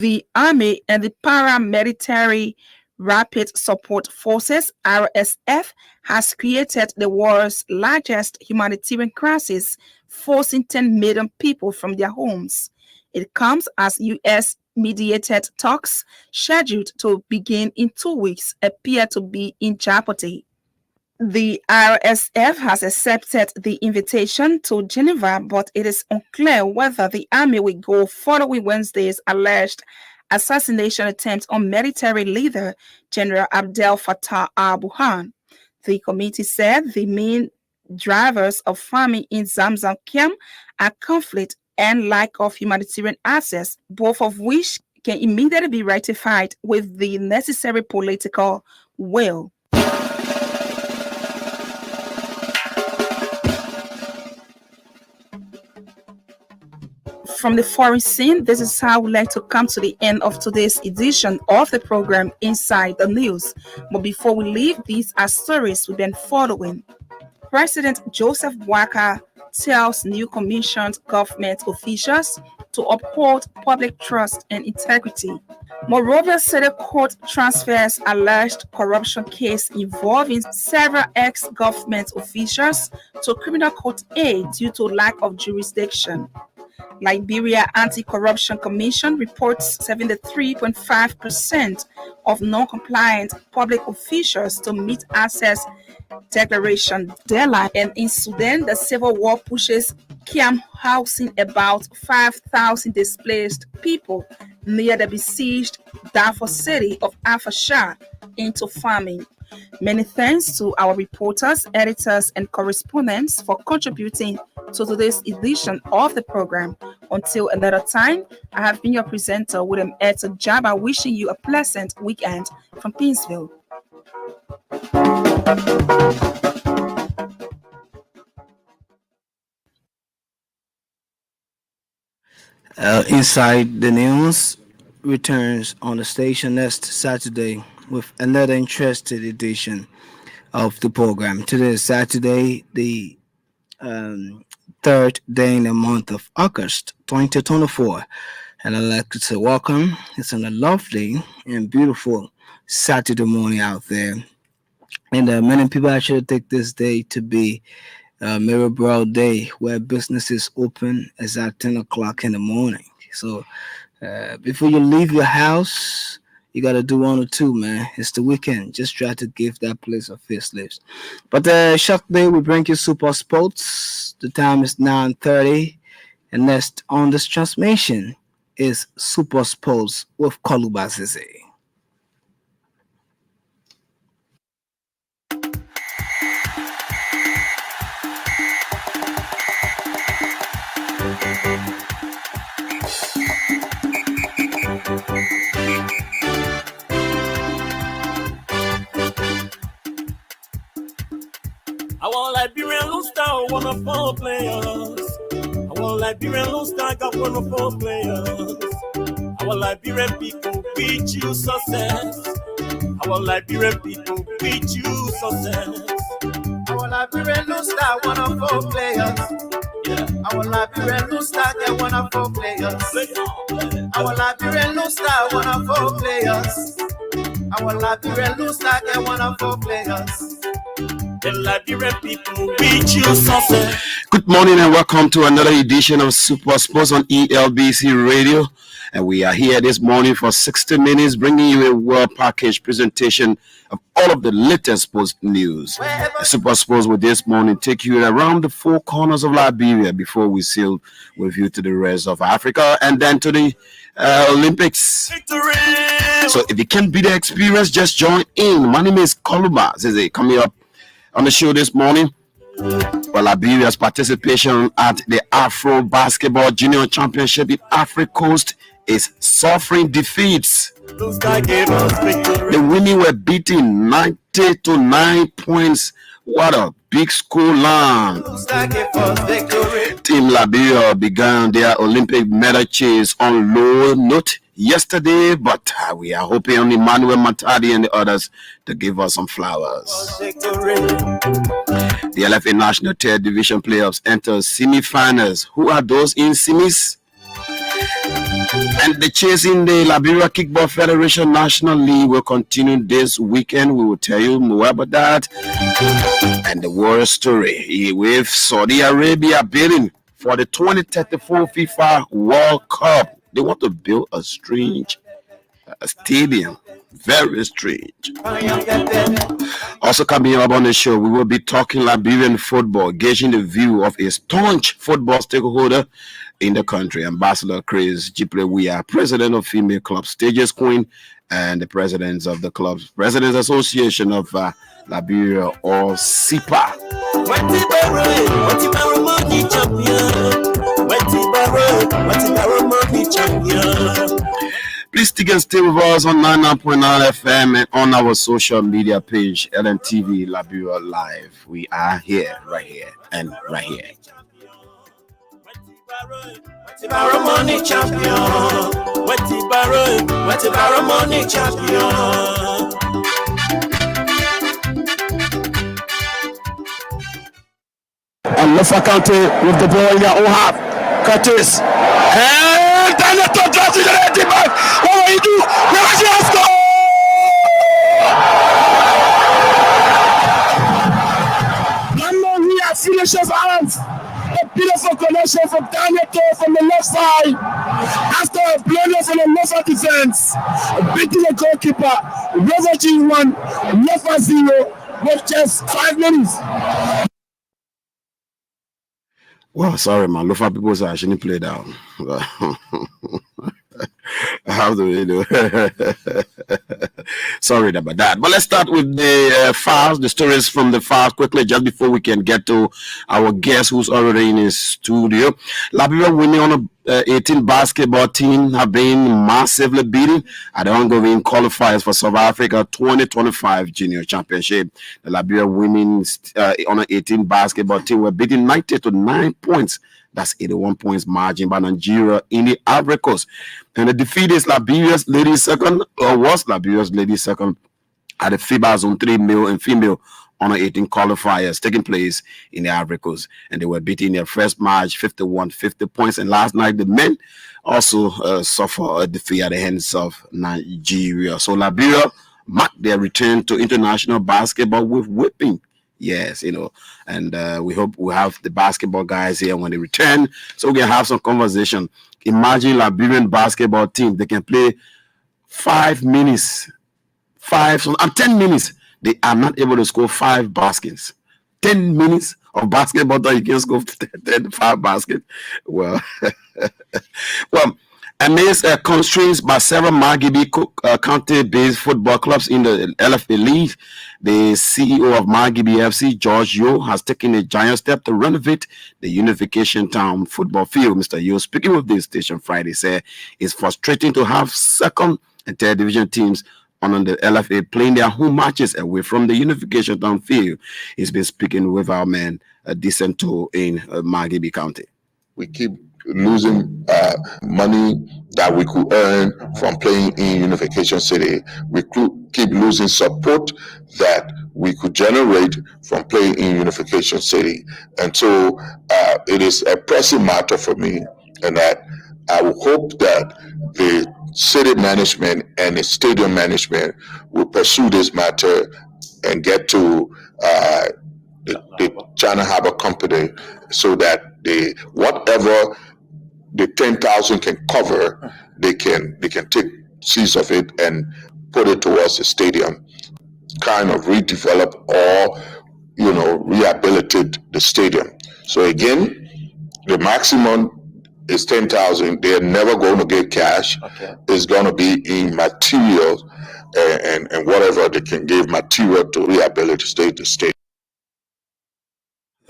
The Army and the Paramilitary Rapid Support Forces (RSF) has created the world's largest humanitarian crisis, forcing 10 million people from their homes. It comes as US-mediated talks, scheduled to begin in 2 weeks, appear to be in jeopardy. The RSF has accepted the invitation to Geneva, but it is unclear whether the army will go following Wednesday's alleged assassination attempt on military leader General Abdel Fattah al-Burhan. The committee said the main drivers of famine in Zamzam camp are conflict and lack of humanitarian access, both of which can immediately be rectified with the necessary political will. From the foreign scene, this is how we like to come to the end of today's edition of the program Inside the News. But before we leave, these are stories we've been following. President Joseph Boakai tells new commissioned government officials to uphold public trust and integrity. Moreover, Senate court transfers alleged corruption case involving several ex-government officials to criminal court aid due to lack of jurisdiction. Liberia Anti-Corruption Commission reports 73.5% of non-compliant public officials to meet access declaration deadline. And in Sudan, the civil war pushes camp housing about 5,000 displaced people near the besieged Darfur city of Al-Fashar into famine. Many thanks to our reporters, editors, and correspondents for contributing to today's edition of the program. Until another time, I have been your presenter, William Eto Jaba, wishing you a pleasant weekend from Pinsville. Inside the News returns on the station next Saturday with another interesting edition of the program. Today is Saturday, the third day in the month of August 2024, and I'd like to say welcome. It's on a lovely and beautiful Saturday morning out there, and many people actually take this day to be Mirabelle Day, where businesses open as at 10 o'clock in the morning. So before you leave your house, you got to do one or two, man. It's the weekend. Just try to give that place a facelift. But shortly, we bring you Super Sports. The time is 9:30. And next on this transmission is Super Sports with Koluba Zizi. I want Liberian Lone Star, one of four players. I want Liberian Lone Star, got one of four players. I want Liberian people beat you success. I want Liberian people beat you success. I want Liberian Lone Star, one of four players. Yeah. I want Liberian Lone Star, get one of four players. I want Liberian Lone Star, one of four players. I want Liberian Lone Star, get one of four players. The Liberian people beat you success. Good morning and welcome to another edition of Super Sports on ELBC Radio. And we are here this morning for 60 minutes, bringing you a well-packaged presentation of all of the latest sports news. Super Sports will this morning take you around the four corners of Liberia before we sail with you to the rest of Africa and then to the Olympics. Victory! So if you can't be the experience, just join in. My name is Koluba Zizi, coming up on the show this morning. Well, Liberia's participation at the Afro Basketball Junior Championship in Africa Coast is suffering defeats. The women were beaten 90 to 9 points. What a big school line. Team Liberia began their Olympic medal chase on low note yesterday, but we are hoping on Emmanuel Matadi and the others to give us some flowers. The LFA National Third Division playoffs enter semi-finals. Who are those in semis? And the chasing the Liberia Kickball Federation National League will continue this weekend. We will tell you more about that. And the war story with Saudi Arabia bidding for the 2034 FIFA World Cup. They want to build a strange stadium. Very strange. Also coming up on the show, we will be talking Liberian football, gauging the view of a staunch football stakeholder in the country, Ambassador Chris Jiplewia, president of Female Club Stages Queen, and the presidents of the club's Presidents Association of Liberia, or SIPA. Please stick and stay with us on 99.9 FM and on our social media page, LNTV Liberia Live. We are here, right here, and right here. Money champion, money champion. And Lofa County with the ball in their own half. Curtis. And Daniel Todras is the back. What will he do? Let's go! We are finishes hands. A beautiful connection from Daniel Todras from the left side. After a blunder from the Lofa defense. Beating the goalkeeper. Rover G1. Lofa 0 with just 5 minutes. Well, sorry, man. Lofa people say I shouldn't play down. How do we do? Sorry about that. But let's start with the files, the stories from the files quickly, just before we can get to our guest who's already in his studio. Liberia winning on a 18 basketball team have been massively beaten at the ongoing qualifiers for South Africa 2025 Junior Championship. The Liberia women on an 18 basketball team were beaten 90 to 9 points. That's 81 points margin by Nigeria in the Ivory Coast. And the defeat is Liberia's ladies second, or was Liberia's ladies second at the FIBA Zone 3 male and female under 18 qualifiers taking place in the Ivory Coast. And they were beating their first match 51-50 points. And last night, the men also suffered a defeat at the hands of Nigeria. So Liberia marked their return to international basketball with whipping. Yes, you know, and we hope we have the basketball guys here when they return, so we can have some conversation. Imagine Liberian basketball team, they can play 5 minutes, 10 minutes. They are not able to score 5 baskets. 10 minutes of basketball that you can score 5 baskets. Well, well. Amidst constraints by several Margibi county-based football clubs in the LFA League, the CEO of Margibi FC, George Yo, has taken a giant step to renovate the Unification Town football field. Mr. Yo, speaking with this station Friday, said it's frustrating to have second and third division teams on the LFA playing their home matches away from the Unification Town field. He's been speaking with our man, Decento in Margibi County. We keep losing money that we could earn from playing in Unification City. We keep losing support that we could generate from playing in Unification City. And so it is a pressing matter for me, and that I would hope that the city management and the stadium management will pursue this matter and get to the China Harbor Company so that whatever the 10,000 can cover, they can take seeds of it and put it towards the stadium, kind of redevelop or rehabilitate the stadium. So again, the maximum is 10,000. They're never going to get cash. Okay. It's going to be in materials and whatever they can give material to rehabilitate the stadium.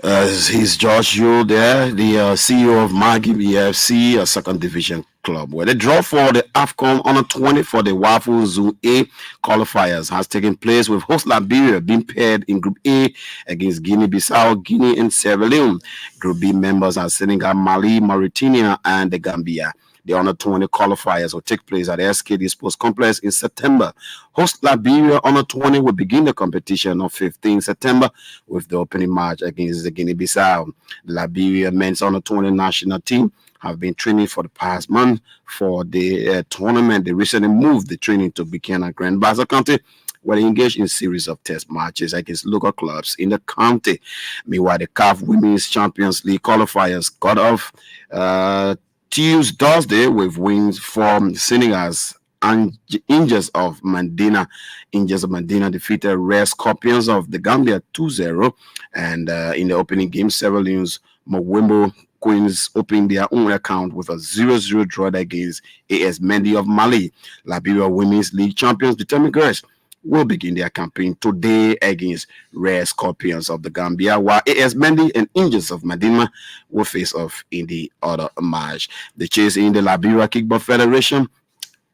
He's George Yo there, the CEO of Margibi FC, a second division club. Where the draw for the AFCON Under 20 for the WAFU Zone A qualifiers has taken place, with host Liberia being paired in Group A against Guinea-Bissau, Guinea, and Sierra Leone. Group B members are Senegal, Mali, Mauritania, and the Gambia. The Under 20 qualifiers will take place at the SKD Sports Complex in September. Host Liberia Under 20 will begin the competition on 15 September with the opening match against the Guinea-Bissau. The Liberia men's Under 20 national team have been training for the past month for the tournament. They recently moved the training to Buchanan Grand Bassa County, where they engaged in a series of test matches against local clubs in the county. Meanwhile, the CAF Women's Champions League qualifiers got off Thursday with wins from Senegal's Angels of Mandina. Angels of Mandina defeated Rare Scorpions of the Gambia 2-0. And in the opening game, Sierra Leone's Mwembo Queens opened their own account with a 0-0 draw against AS Mendy of Mali. Liberia Women's League champions, the Termigers, will begin their campaign today against Rare Scorpions of the Gambia, while AS Mendy and Angels of Medina will face off in the other match. The chase in the Liberia Kickball Federation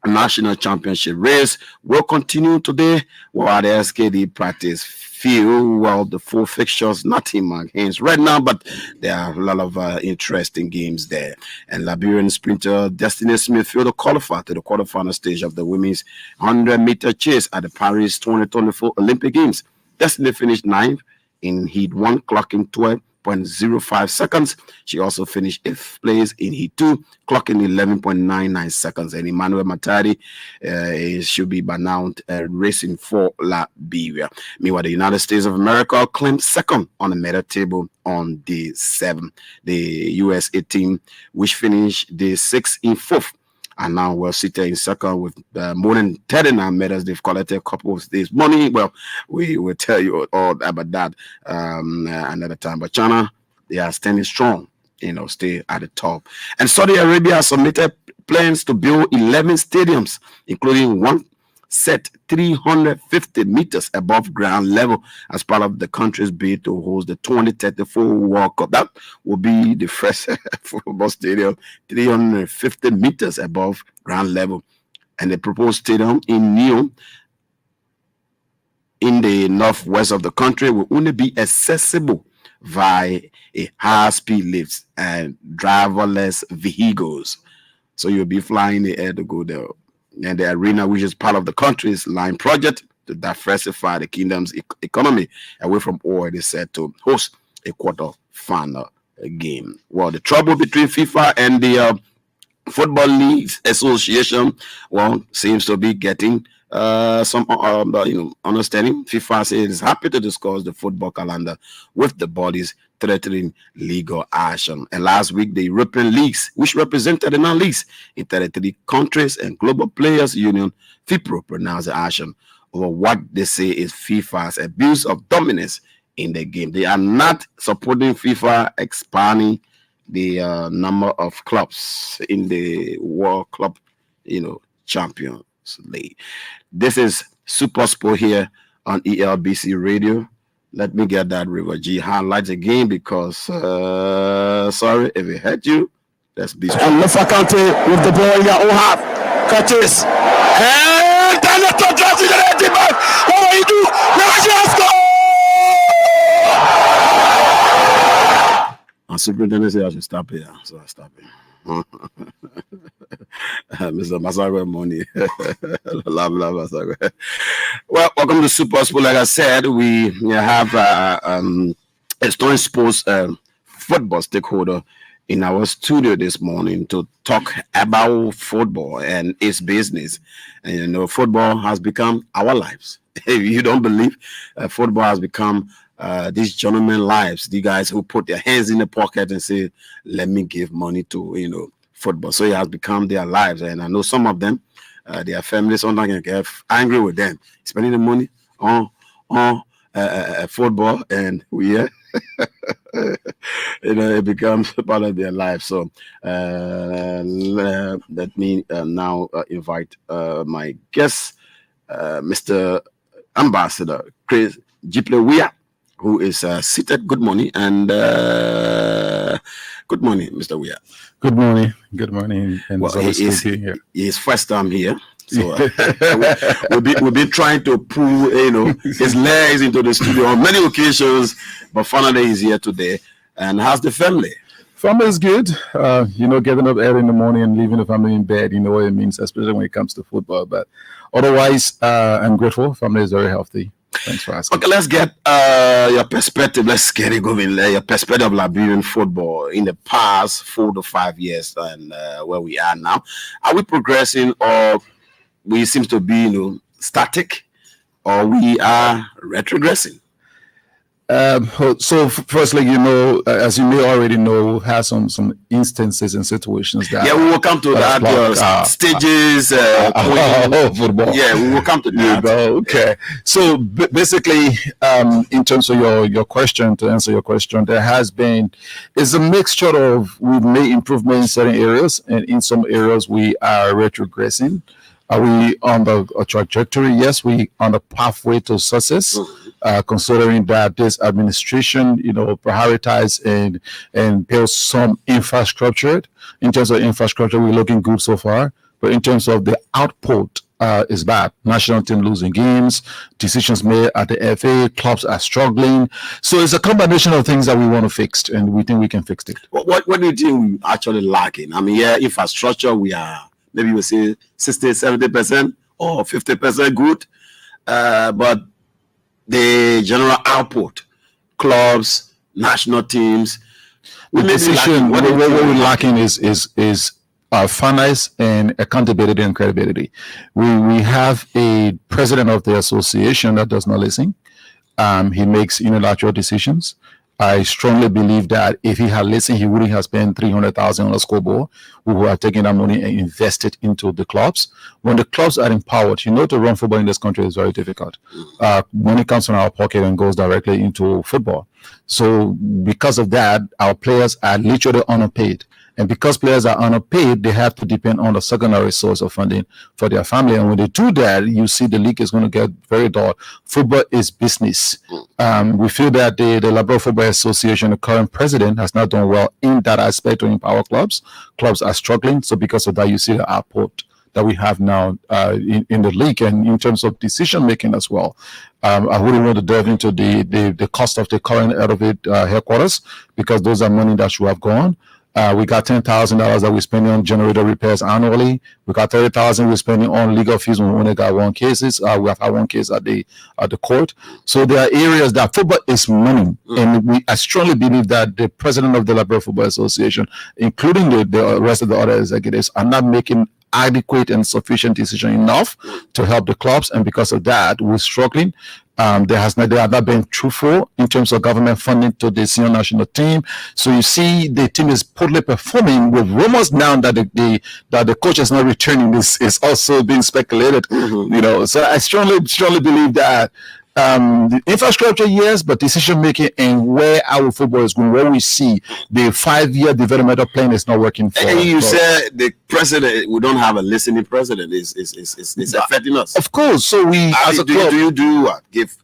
National Championship race will continue today, while the SKD practice field. Well, the full fixtures, not in my hands right now, but there are a lot of interesting games there. And Liberian sprinter Destiny Smith failed to qualify to the quarterfinal stage of the women's 100-meter chase at the Paris 2024 Olympic Games. Destiny finished 9th in Heat 1, clocking 12.05 seconds. She also finished 8th place in Heat 2, clocking 11.99 seconds. And Emmanuel Matari should be by now racing for Liberia. Meanwhile, the United States of America claimed second on the medal table on the 7th. The USA team, which finished the 6th in 4th, and now we're sitting in second with more than 39 medals. They've collected a couple of days' money. Well, we will tell you all about that another time. But China, they are standing strong, stay at the top. And Saudi Arabia submitted plans to build 11 stadiums, including one set 350 meters above ground level as part of the country's bid to host the 2034 World Cup. That will be the first football stadium 350 meters above ground level. And the proposed stadium in Neom in the northwest of the country will only be accessible via a high-speed lifts and driverless vehicles. So you'll be flying the air to go there. And the arena, which is part of the country's line project to diversify the kingdom's economy away from oil, is set to host a quarter-final game. Well, the trouble between FIFA and the Football Leagues Association, seems to be getting some understanding. FIFA says it's happy to discuss the football calendar with the bodies threatening legal action. And last week, the European leagues, which represented the non-leagues in 33 countries and Global Players Union, FIPRO, pronounced the action over what they say is FIFA's abuse of dominance in the game. They are not supporting FIFA expanding the number of clubs in the World Club, Champions League. This is Super Sport here on ELBC Radio. Let me get that River G highlights again because, sorry if it hurt you. Let's be strong. And Lefa County with the ball, Ohab catches. And Daniel Todras is the back. What do you do? Let's go! Our superintendent said I should stop here, so I stop here. Mr. Masagwe Money. Love, Masagwe. Well, welcome to Super Sport. Like I said, we have a Stone Sports football stakeholder in our studio this morning to talk about football and its business. And football has become our lives. If you don't believe, football has become these gentlemen lives, the guys who put their hands in the pocket and say, let me give money to, football. So it has become their lives. And I know some of them, their families sometimes can get angry with them, spending the money on football, and it becomes part of their life. So let me now invite my guest, Mr. Ambassador Chris Jiplewia, who is seated. Good morning, and good morning, Mr. Weah. Good morning, and well, it's always good here. His first time here, so we've been trying to pull, his legs into the studio on many occasions, but finally he's here today. And how's the family? Family is good. Getting up early in the morning and leaving the family in bed, you know what it means, especially when it comes to football. But otherwise, I'm grateful. Family is very healthy. Thanks for asking. Okay, let's get your perspective. Let's get it going. Your perspective of Liberian football in the past 4 to 5 years and where we are now. Are we progressing, or we seem to be, static, or we are retrogressing? So firstly, as you may already know, has some instances and situations that we will come to that. Stages, football. Yeah, we will come to that. Okay. So basically, in terms of your question, to answer your question, there has been, it's a mixture of, we've made improvement in certain areas, and in some areas we are retrogressing. Are we on a trajectory? Yes, we on the pathway to success. Considering that this administration, prioritize and build some infrastructure. In terms of infrastructure, we're looking good so far. But in terms of the output, is bad. National team losing games, decisions made at the FA, clubs are struggling. So it's a combination of things that we want to fix, and we think we can fix it. What do you think we actually lacking? I mean, infrastructure, we are, maybe we say 60, 70% or 50% good. But the general output, clubs, national teams, what we're lacking is finance and accountability and credibility. We have a president of the association that does not listen. He makes unilateral decisions. I strongly believe that if he had listened, he wouldn't have spent 300,000 on a scoreboard. We would have taken that money and invested into the clubs. When the clubs are empowered, to run football in this country is very difficult. Money comes from our pocket and goes directly into football. So because of that, our players are literally underpaid. And because players are underpaid, they have to depend on the secondary source of funding for their family. And when they do that, you see the league is going to get very dull. Football is business. We feel that the Liberal Football Association, the current president, has not done well in that aspect to empower clubs. Clubs are struggling. So because of that, you see the output that we have now in the league, and in terms of decision making as well. I wouldn't want to delve into the cost of the current out of it headquarters, because those are money that should have gone. We got $10,000 that we're spending on generator repairs annually. We got $30,000 we're spending on legal fees when we only got one cases. We have had one case at the court. So there are areas that football is money, and I strongly believe that the president of the Liberal Football Association, including the rest of the other executives, are not making adequate and sufficient decision enough to help the clubs, and because of that, we're struggling. They have not been truthful in terms of government funding to the senior national team. So you see, the team is poorly performing, with rumors now that the coach is not returning. This is also being speculated. So I strongly believe that the infrastructure, yes, but decision making and where our football is going, where we see the 5-year developmental plan is not working. And you said the president, we don't have a listening president. Is affecting us. Of course. So we, as a club, do you do what? Give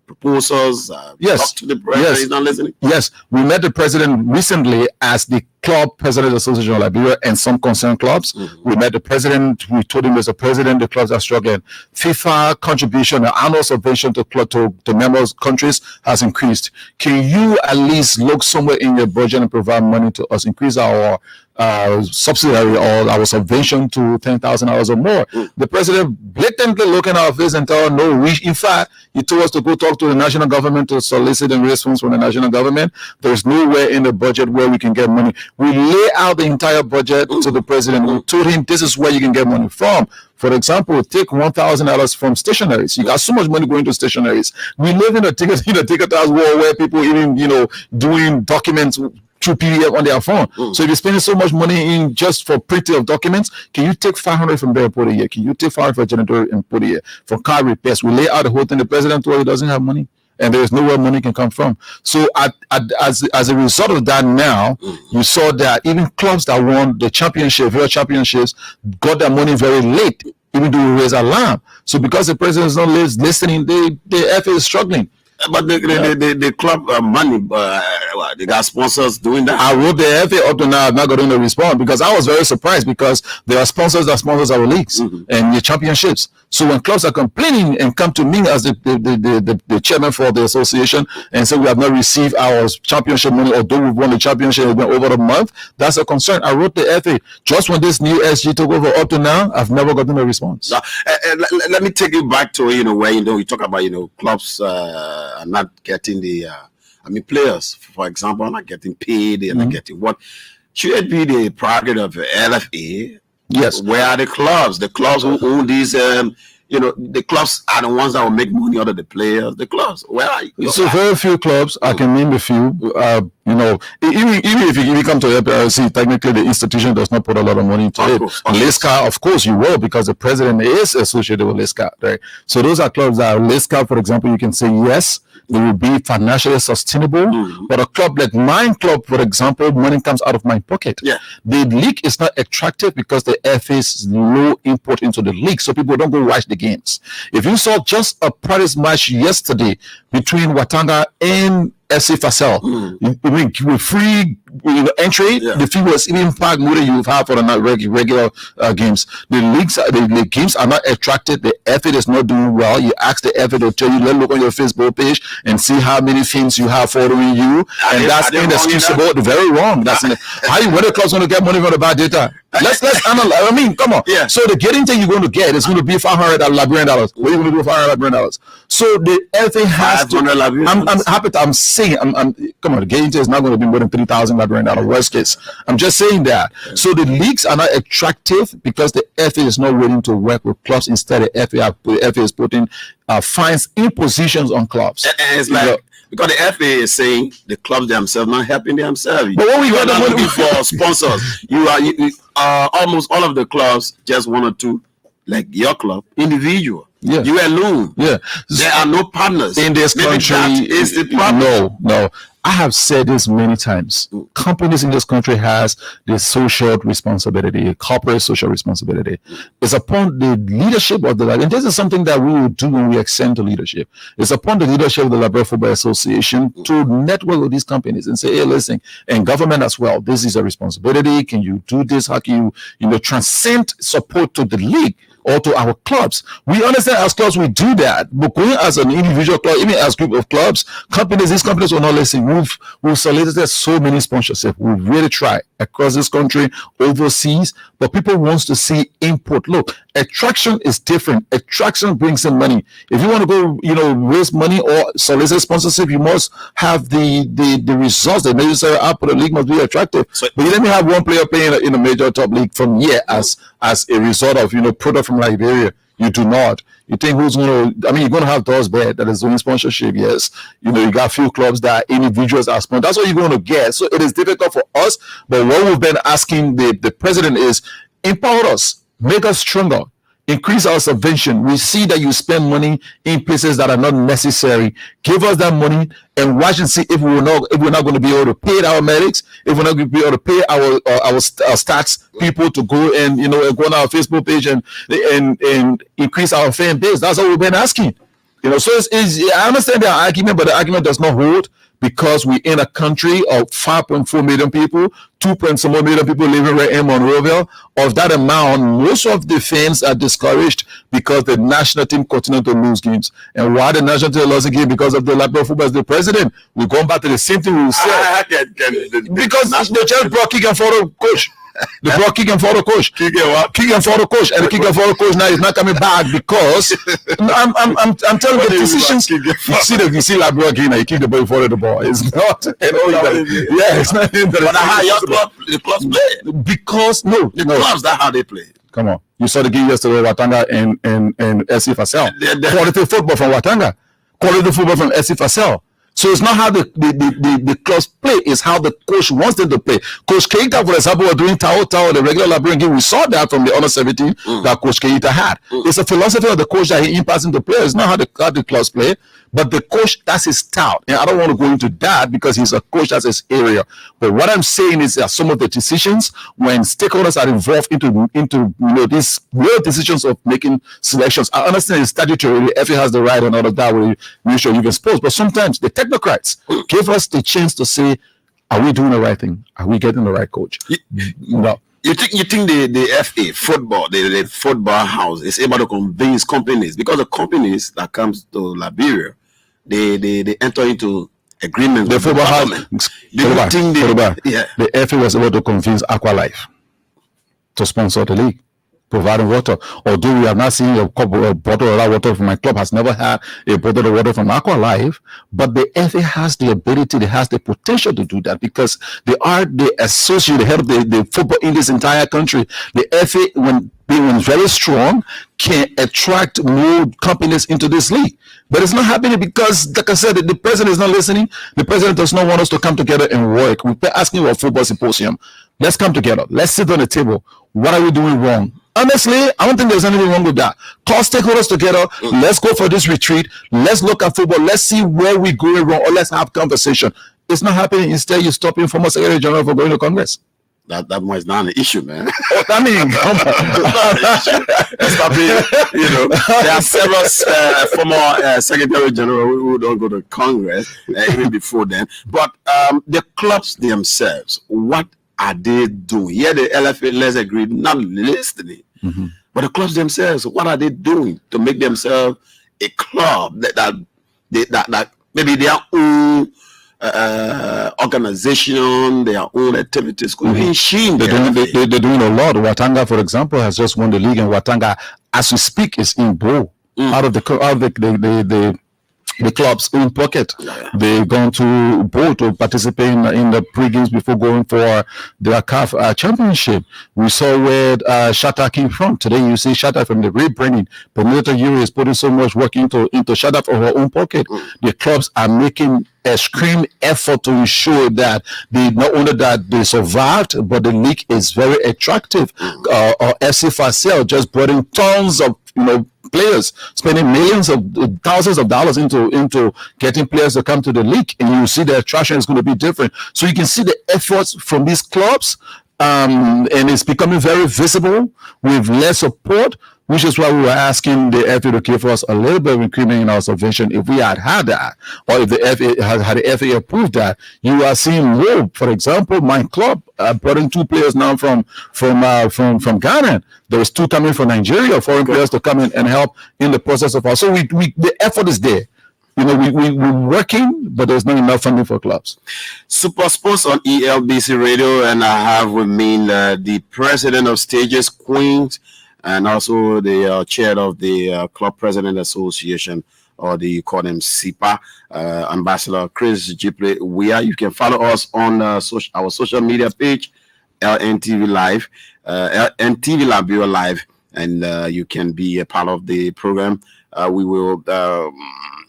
proposals? Yes. Talk to the president. Yes. He's not listening. Yes, we met the president recently as the Club President Association of Liberia and some concerned clubs. We met the president. We told him, as a president, the clubs are struggling. FIFA contribution, the annual subvention to members countries has increased. Can you at least look somewhere in your budget and provide money to us, increase our subsidiary or our subvention to $10,000 or more? The president blatantly looking at our face and tell us, no, in fact, he told us to go talk to the national government to solicit and raise funds from the national government. There's nowhere in the budget where we can get money. We lay out the entire budget to the president. We told him this is where you can get money from. For example, take $1,000 from stationaries. You got so much money going to stationaries. We live in a ticketized world where people even, doing documents through PDF on their phone. So if you're spending so much money in just for printing of documents, can you take 500 from there and put it here? Can you take 500 for janitor and put it here? For car repairs, we lay out the whole thing. The president told he doesn't have money, and there is nowhere money can come from. So as a result of that, now you saw that even clubs that won the championship, World Championships, got their money very late, even though we raised alarm. So because the president is not listening, the FA is struggling. But the club money, they got sponsors doing that. I wrote the FA up to now. I'm not going to respond because I was very surprised because there are sponsors that sponsors our leagues and the championships. So when clubs are complaining and come to me as the chairman for the association and say we have not received our championship money, although we've won the championship over a month, that's a concern. I wrote the FA just when this new SG took over up to now. I've never gotten a response. Let me take you back to where you talk about clubs are not getting the players, for example, are not getting paid. They're not getting what should it be the prerogative of LFA? Yes. Where are the clubs? The clubs who own these the clubs are the ones that will make money out of the players. The clubs, where are you? So very few clubs. I can name a few. Even if you come to FPRC, technically the institution does not put a lot of money into it. LISCA, of course, you will because the president is associated with LISCA, right? So those are clubs that are LISCA, for example. You can say yes, they will be financially sustainable. But a club like mine club, for example, money comes out of my pocket. Yeah. The league is not attractive because the FA is low import into the league, so people don't go watch the games. If you saw just a practice match yesterday between Watanga and SC Fasel, with free entry, the fee was even packed more than you have for the regular games. The games are not attractive. The FA is not doing well. You ask the FA to tell you, let's look on your Facebook page and see how many things you have following you, and that's inexcusable. Very wrong. That's how when the club's going to get money from the bad data. Let's analyze. I mean, come on. Yeah. So the getting thing you're going to get is going to be $500 Liberian dollars. What are you going to do with $500 Liberian dollars? So the FA has to. I'm happy. I'm saying. Come on. The getting thing is not going to be more than $3,000 Liberian dollars. Worst case. I'm just saying that. So the leagues are not attractive because the FA is not willing to work with clubs. Instead, the FA is putting fines, impositions on clubs. And it's like. Because the FA is saying the clubs themselves not helping themselves. But when we got the money for sponsors, you almost all of the clubs, just one or two, like your club, individual. Yeah. You alone. Yeah. There are no partners in this country. That is the problem. No. I have said this many times. Companies in this country has the social responsibility, corporate social responsibility. It's upon the leadership of and this is something that we will do when we extend to leadership. It's upon the leadership of the Liberia Football Association to network with these companies and say, hey, listen, and government as well, this is a responsibility. Can you do this? How can you transcend support to the league or to our clubs? We understand as clubs we do that, but going as an individual club, even as group of clubs, these companies will not listen. We've solicited so many sponsorships. We've really tried across this country, overseas, but people want to see input. Look, attraction is different. Attraction brings in money. If you want to go, raise money or solicit sponsorship, you must have the results, the necessary output. The league must be attractive. But you let me have one player playing in a major top league from here as a result of product from Liberia. You do not. You think who's going to? You're going to have those bad that is doing sponsorship. Yes, you got a few clubs that individuals are sponsored. That's what you're going to get. So it is difficult for us. But what we've been asking the president is empower us, make us stronger, increase our subvention. We see that you spend money in places that are not necessary. Give us that money and watch and see if we're not going to be able to pay our medics, if we're not going to be able to pay our stats people to go and go on our Facebook page and increase our fan base. That's what we've been asking. So I understand the argument, but the argument does not hold because we're in a country of 5.4 million people, 2.some million people living right in Monrovia. Of that amount, most of the fans are discouraged because the national team continue to lose games. And why the national team losing game? Because of the Liberia football as the president. We're going back to the same thing we said. Because they just brought kick and follow coach. They brought kick and follow coach. Kick and follow coach. And the kick and follow coach now is not coming back because I'm telling you the decisions. You see Liberia again, you kick the ball, you follow the ball. It's not. It's not. But how the clubs play? Because the clubs, that's how they play. Come on. You saw the game yesterday, Watanga and SC Fasel. Quality football from Watanga. Quality football from SC Fasel. So it's not how the clubs play, it's how the coach wants them to play. Coach Keita, for example, was doing Tao, the regular Liberian game. We saw that from the under 17 that Coach Keita had. It's a philosophy of the coach that he imparts into players. It's not how the clubs play, but the coach, that's his style. And I don't want to go into that because he's a coach, that's his area. But what I'm saying is that some of the decisions, when stakeholders are involved into these real decisions of making selections, I understand it's statutory, the FA has the right and all of that, we make sure you've exposed. But sometimes the technocrats give us the chance to say, are we doing the right thing? Are we getting the right coach? No. You think the FA football, the football house is able to convince companies, because the companies that comes to Liberia, they enter into agreements the with football the house. government. The FA was able to convince Aqualife to sponsor the league, providing water. Although we have not seen a bottle of that water from my club, has never had a bottle of water from Aqualife, but the FA has the ability, they has the potential to do that because they are the associate, the head of the football in this entire country. The FA, when very strong, can attract more companies into this league. But it's not happening because, like I said, the president is not listening. The president does not want us to come together and work. We're asking for a football symposium. Let's come together. Let's sit on the table. What are we doing wrong? Honestly, I don't think there's anything wrong with that. Call stakeholders together. Let's go for this retreat. Let's look at football. Let's see where we're going wrong, or let's have conversation. It's not happening. Instead, you're stopping former Secretary General from going to Congress. That was not an issue, man. I mean, there are several former Secretary General who don't go to Congress even before then. But the clubs themselves, what are they doing? Yeah, the LFA, let's agree, not listening. But the clubs themselves, what are they doing to make themselves a club that maybe their own organization, their own activities could be seen. They're doing a lot. Watanga, for example, has just won the league, and Watanga, as we speak, is in Bo out of the club's own pocket. They've gone to Bo to participate in the pre-games before going for the CAF championship. We saw where Shatta came from. Today you see Shatta from the rebranding. Perminator Yuri is putting so much work into Shatta for her own pocket. The clubs are making a extreme effort to ensure that they not only that they survived, but the league is very attractive. FC Fasel just brought in tons of players, spending millions of thousands of dollars into getting players to come to the league, and you see the attraction is going to be different. So you can see the efforts from these clubs, and it's becoming very visible with less support, which is why we were asking the FA to give us a little bit of increment in our subvention. If we had that, or if the FA had the FA approved that, you are seeing more. For example, my club brought in 2 players now from Ghana. There was 2 coming from Nigeria, foreign players to come in and help in the process of our. So the effort is there. We're working, but there's not enough funding for clubs. Super Sports on ELBC Radio, and I have with me the president of Stages Queens, and also the chair of the Club President Association, or you call them SIPA, Ambassador Chris Jipley. You can follow us on our social media page, LNTV Live, LNTV Liberia Live, and you can be a part of the program. We will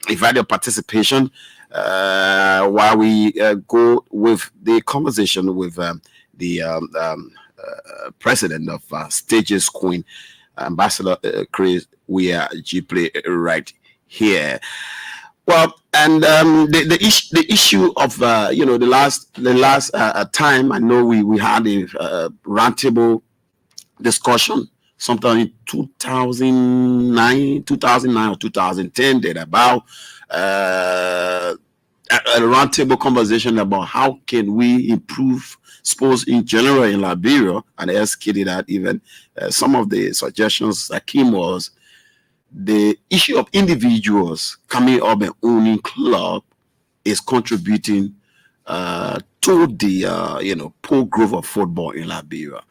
invite your participation while we go with the conversation with the president of Stages Queen, Ambassador Chris Jipley, right here. Well, and the issue of the last time, I know we had a roundtable discussion sometime in 2009 or 2010 that about a roundtable conversation about how can we improve sports in general in Liberia, and I stated that even some of the suggestions that came was the issue of individuals coming up and owning club is contributing to the poor growth of football in Liberia.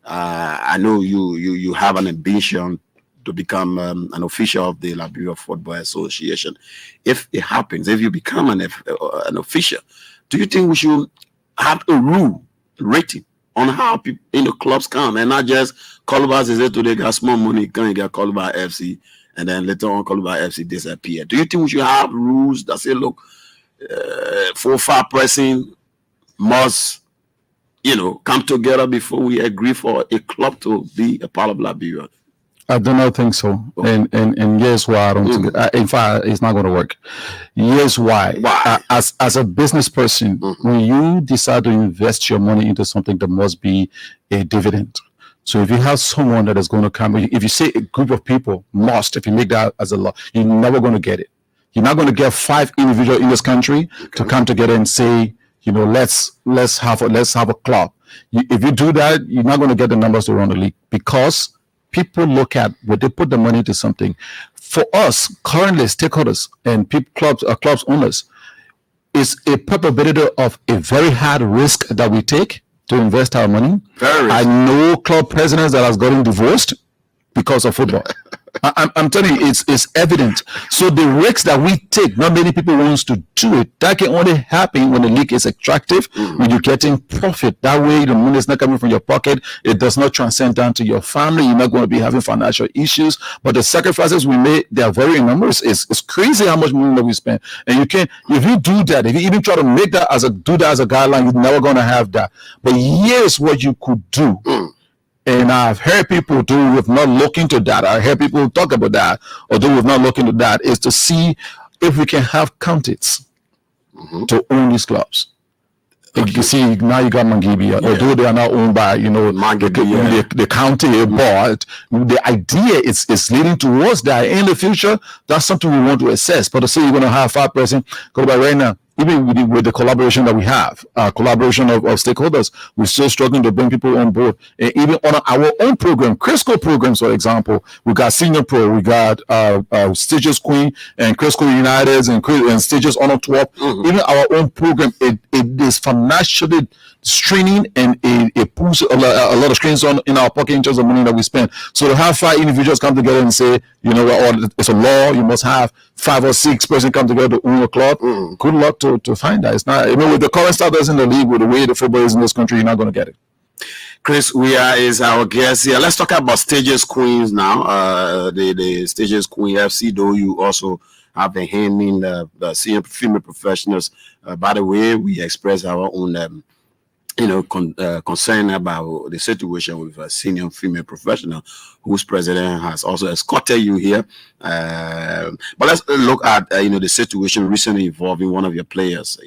I know you have an ambition to become an official of the Liberia Football Association. If it happens, if you become an official, do you think we should have a rule rating on how people in the clubs come, and not just Columbus is it today got small money, can get Columbus FC, and then later on Columbus FC disappear? Do you think we should have rules that say, look, 4 or 5 person must, come together before we agree for a club to be a part of Liberia? I do not think so. And here's why I don't think in fact, it's not going to work. Here's why. As a business person, when you decide to invest your money into something, there must be a dividend. So if you have someone that is going to come, if you say a group of people must, if you make that as a law, you're never going to get it. You're not going to get 5 individuals in this country to come together and say, let's have a club. If you do that, you're not going to get the numbers to run the league, because people look at what they put the money into something. For us, currently stakeholders and clubs owners, is a probability of a very hard risk that we take to invest our money. I know club presidents that has gotten divorced because of football. I'm telling you, it's evident. So the risks that we take, not many people wants to do it. That can only happen when the league is attractive, when you're getting profit. That way, the money is not coming from your pocket. It does not transcend down to your family. You're not going to be having financial issues. But the sacrifices we made, they are very enormous. It's crazy how much money that we spend. And you can, if you do that, if you even try to make that as a guideline, you're never going to have that. But here's what you could do. And I've heard people do with not looking to that. I heard people talk about that, or do with not looking to that, is to see if we can have counties to own these clubs. You can see now you got Mangibia, although they are not owned by the county board. The idea is leading towards that. In the future, that's something we want to assess. But to say you're going to have 5 person go by right now, even with the collaboration that we have, collaboration of stakeholders, we're still struggling to bring people on board. And even on our own program, Crisco programs, for example, we got Senior Pro, we got Stages Queen and Crisco United and Stages Honor 12. Even our own program, it is financially straining, and it puts a lot of strains on in our pocket in terms of money that we spend. So to have 5 individuals come together and say, it's a law, you must have 5 or 6 person come together to own a club. Good luck to find that. It's not, with the current status in the league, with the way the football is in this country, you're not going to get it. Chris Weah is our guest here. Let's talk about Stages Queens now. The Stages Queen FC, though you also have the hand in the senior female professionals. By the way, we express our own concern about the situation with a senior female professional whose president has also escorted you here. But let's look at the situation recently involving one of your players.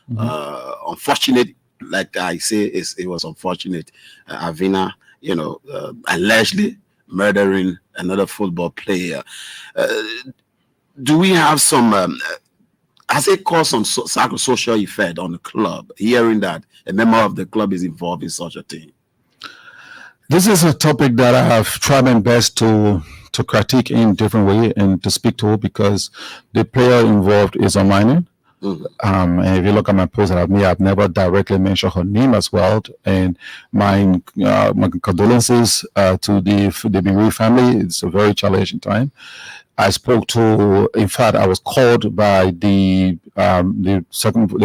Unfortunate, like I say, it was unfortunate. Avina, allegedly murdering another football player. Do we have some? Has it caused some psychosocial effect on the club, hearing that a member of the club is involved in such a thing? This is a topic that I have tried my best to critique in different way and to speak to, because the player involved is a minor. And if you look at my post that I've made, I've never directly mentioned her name as well. And my condolences to the Biri family. It's a very challenging time. I spoke to, in fact, I was called by the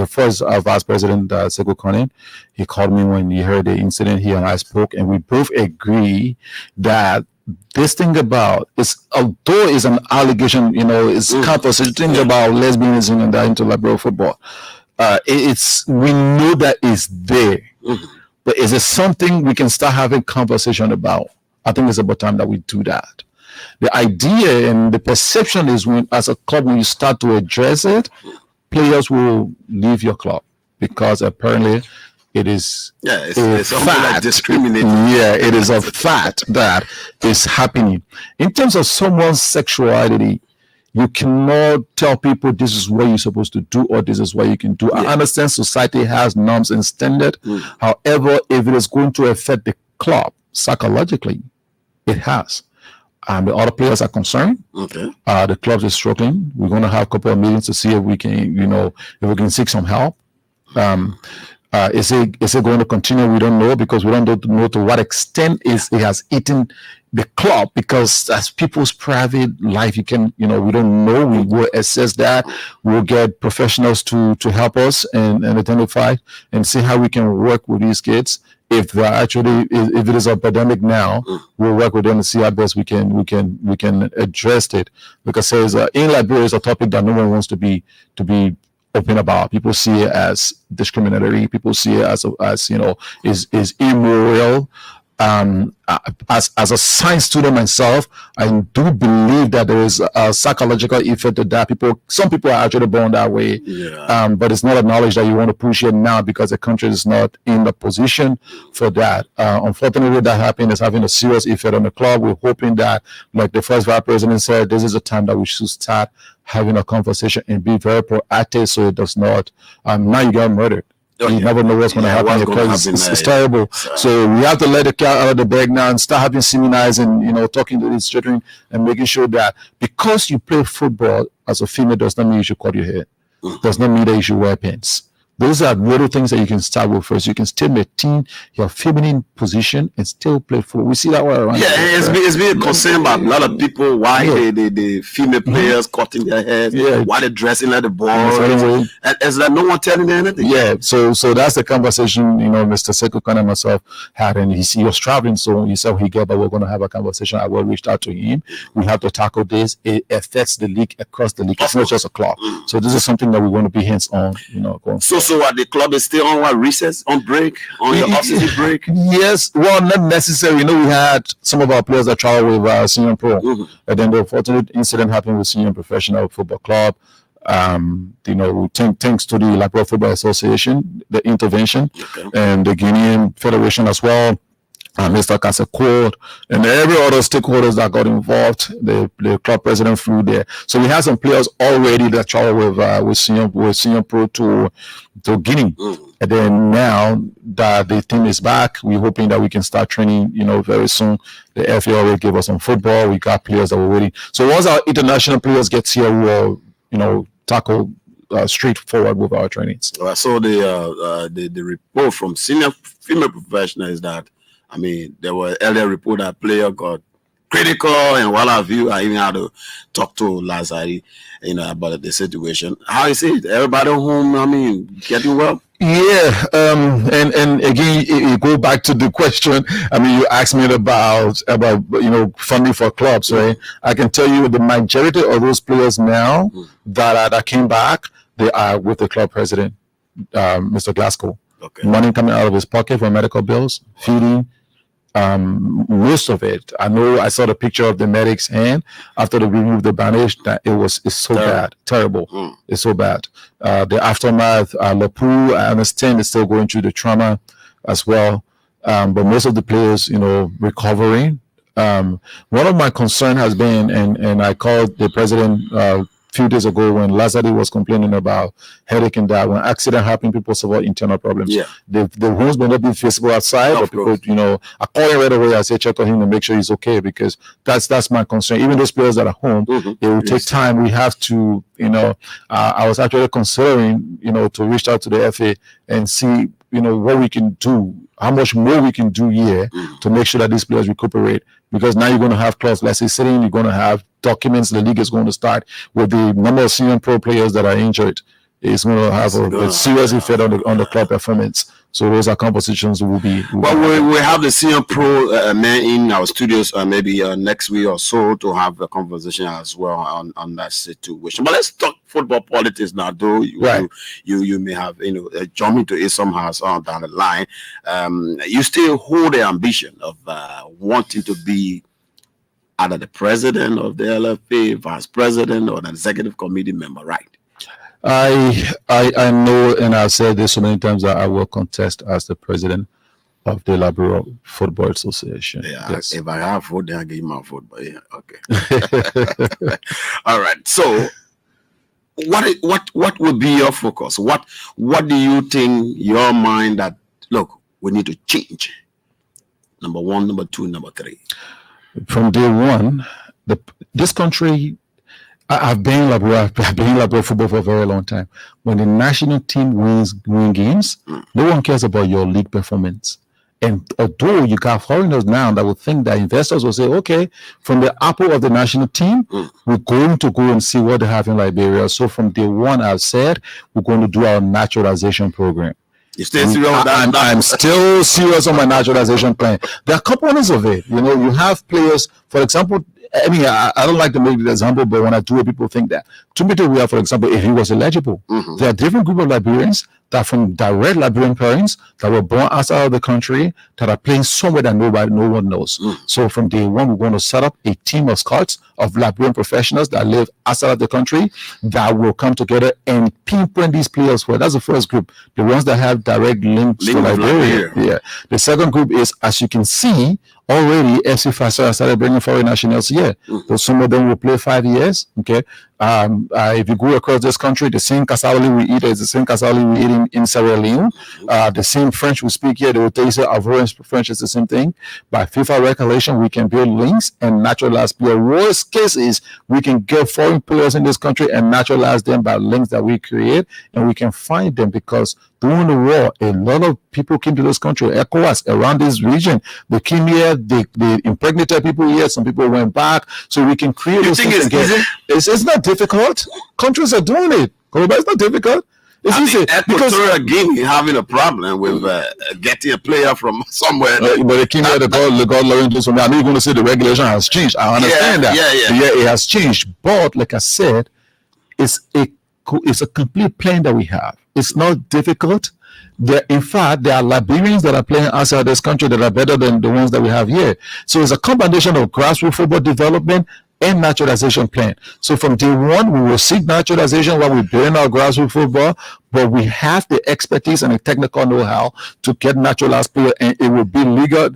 first vice president, Sekou Kone. He called me when he heard the incident. He and I spoke, and we both agree that this thing about although it's an allegation, it's conversation about lesbianism and that into liberal football. We know that it's there, but is it something we can start having conversation about? I think it's about time that we do that. The idea and the perception is, when, as a club, when you start to address it, players will leave your club, because apparently it is it's fact. Like discriminating. Yeah, it is a fact that is happening. In terms of someone's sexuality, you cannot tell people this is what you're supposed to do or this is what you can do. I understand society has norms and standards. However, if it is going to affect the club psychologically, it has. The other players are concerned. The clubs is struggling. We're going to have a couple of meetings to see if we can, if we can seek some help. Is it going to continue? We don't know, because we don't know to what extent it has eaten the club, because that's people's private life. You can, we don't know. We will assess that. We'll get professionals to help us and identify and see how we can work with these kids. If if it is a pandemic now, we'll work with them to see how best we can address it. Because in Liberia is a topic that no one wants to be open about. People see it as discriminatory. People see it as is immoral. As a science student myself, I do believe that there is a psychological effect to that. Some people are actually born that way, but it's not acknowledged that you want to push it now because the country is not in the position for that. Unfortunately, that happened is having a serious effect on the club. We're hoping that, like the first vice president said, this is a time that we should start having a conversation and be very proactive so it does not. Now you got murdered. You never know what's going to happen because it's terrible. So we have to let the cat out of the bag now and start having seminars and talking to these children and making sure that because you play football as a female does not mean you should cut your hair. Does not mean that you should wear pants. Those are little things that you can start with first. You can still maintain your feminine position and still play football. We see that all around. Yeah, it's been a concern about a lot of people why the female players cutting their hair, why they're dressing like the boys. And is that no one telling them anything? Yeah, so that's the conversation, Mr. Sekou Kane and myself had, and he was traveling, so he said but we're going to have a conversation. I will reach out to him. We have to tackle this. It affects the league across the league. It's not just a club. So this is something that we want to be hands on, going forward. So what, the club is still on recess, on break, on your off-season break? Yes, well, not necessarily. We had some of our players that traveled with Senior Pro, and then the unfortunate incident happened with Senior Professional Football Club. Thanks to the Liberia Football Association, the intervention, and the Guinean Federation as well. Mr. Kasekword and every other stakeholders that got involved. The club president flew there, so we have some players already that travel with Senior Pro to Guinea, and then now that the team is back, we're hoping that we can start training. Very soon. The FA already gave us some football. We got players that were waiting. So once our international players get here, we'll tackle straightforward with our trainings. So the report from Senior Female Professional is that. I mean, there were earlier report that player got critical and what have you. I even had to talk to Lazari, about the situation. How is it? Everybody home, getting well? Yeah, and again, you go back to the question. You asked me about funding for clubs, right? I can tell you the majority of those players now that came back, they are with the club president, Mr. Glasgow. Okay. Money coming out of his pocket for medical bills, feeding. Most of it. I saw the picture of the medic's hand after they removed the bandage. That it's so bad, terrible. It's so bad. The aftermath, Lapu, I understand, is still going through the trauma as well. But most of the players, recovering. One of my concern has been, and I called the president few days ago when Lazari was complaining about headache and that when accident happened, people suffer internal problems. Yeah. The wounds may not be visible outside, but people, I call him right away. I say check on him and make sure he's okay because that's my concern. Even those players that are home, it will take time. We have to, I was actually considering, to reach out to the FA and see, what we can do, how much more we can do here to make sure that these players recuperate. Because now you're going to have clubs, let's say, sitting, you're going to have documents. The league is going to start with the number of Senior Pro players that are injured. It's going to have a serious effect on the club performance. So those are conversations we have the Senior Pro men in our studios maybe next week or so to have a conversation as well on that situation. But let's talk football politics now, though. You may have jump into it somehow down the line. You still hold the ambition of wanting to be either the president of the LFA, vice president, or an executive committee member, right? I know, and I've said this so many times, that I will contest as the president of the Liberia Football Association. Yeah, yes. If I have vote, then I give my vote. But yeah, okay. All right. So, what would be your focus? What do you think your mind that we need to change? Number one, number two, number three. From day one, this country. I've been in Liberia football for a very long time. When the national team wins games, no one cares about your league performance. And although you got foreigners now that will think that investors will say, okay, from the apple of the national team, we're going to go and see what they have in Liberia. So from day one, I've said, we're going to do our naturalization program. You still serious on that? I'm still serious on my naturalization plan. There are components of it. You have players, for example, I mean, I don't like to make the example, but when I do it, people think that. Tumito Weah, for example, if he was eligible, there are different group of Liberians that are from direct Liberian parents that were born outside of the country that are playing somewhere that no one knows. So from day one, we're going to set up a team of scouts of Liberian professionals that live outside of the country that will come together and pinpoint these players for. That's the first group, the ones that have direct links to Liberia. Yeah. The second group is, as you can see, already FC Fasera started bringing foreign nationals here. So some of them will play 5 years. Okay. If you go across this country, the same cassava we eat is the same cassava we eat in Sierra Leone. The same French we speak here, they will tell you French is the same thing. By FIFA regulation, we can build links and naturalize players. Worst case is we can get foreign players in this country and naturalize them by links that we create, and we can find them because during the war, a lot of people came to this country, ECOWAS, around this region. They came here, they impregnated people here, some people went back, so we can create those things again. It's not difficult. Countries are doing it. It's not difficult. It's easy. Equatorial Guinea having a problem with getting a player from somewhere. But they came here, they got Lorenzo. So I know you're going to say the regulation has changed. I understand that. Yeah, it has changed. But like I said, it's a complete plan that we have. It's not difficult. In fact, there are Liberians that are playing outside this country that are better than the ones that we have here. So it's a combination of grassroots football development and naturalization plan. So from day one, we will seek naturalization while we build our grassroots football, but we have the expertise and the technical know-how to get naturalized players, and it will be legal,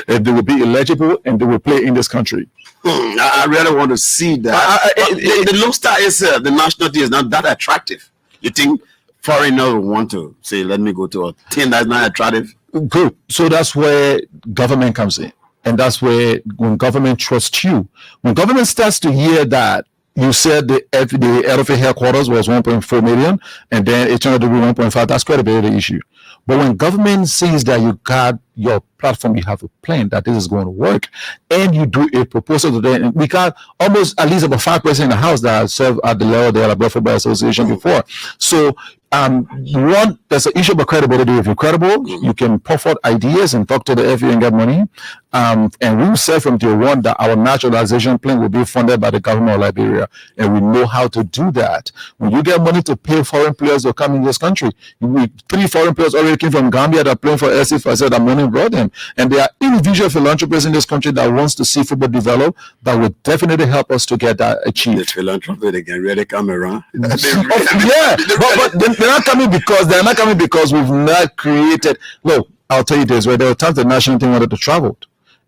and they will be eligible, and they will play in this country. I really want to see that. The Lone Star is the national team is not that attractive. You think foreigners will want to say, let me go to a team that's not attractive? Good. So that's where government comes in. And that's where when government trusts you, when government starts to hear that you said the LFA headquarters was 1.4 million and then it turned out to be 1.5, that's credibility issue. But when government sees that you got your platform, you have a plan that this is going to work, and you do a proposal to them, we got almost at least about 5% in the house that served at the level of the Alabama Football Association before. So one, there's an issue about credibility. If you're credible, you can put forth ideas and talk to the FA and get money. And we said from day one that our naturalization plan will be funded by the government of Liberia, and we know how to do that. When you get money to pay foreign players to come in this country, 3 foreign players already came from Gambia that are playing for FC Fasera that money brought them. And there are individual philanthropists in this country that wants to see football develop that would definitely help us to get that achieved. The philanthropists, they can really come around. Yeah, but they're not coming because we've not created. Look, I'll tell you this: where there were times the national team wanted to travel,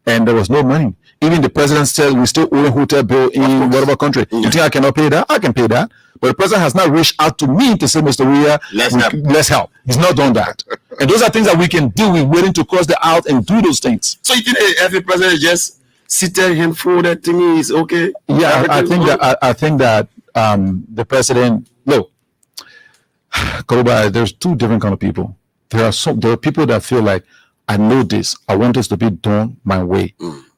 and there was no money. Even the president said we still owe a hotel bill in whatever country. You think I cannot pay that? I can pay that. But the president has not reached out to me to say, Mr. Weah, let's help. He's not done that. And those are things that we can do. We're willing to cross the aisle and do those things. So you think every president just seated him for that thing is okay? Yeah, I think that the president, look, Koluba, there's 2 different kind of people. There are people that feel like, I know this. I want this to be done my way.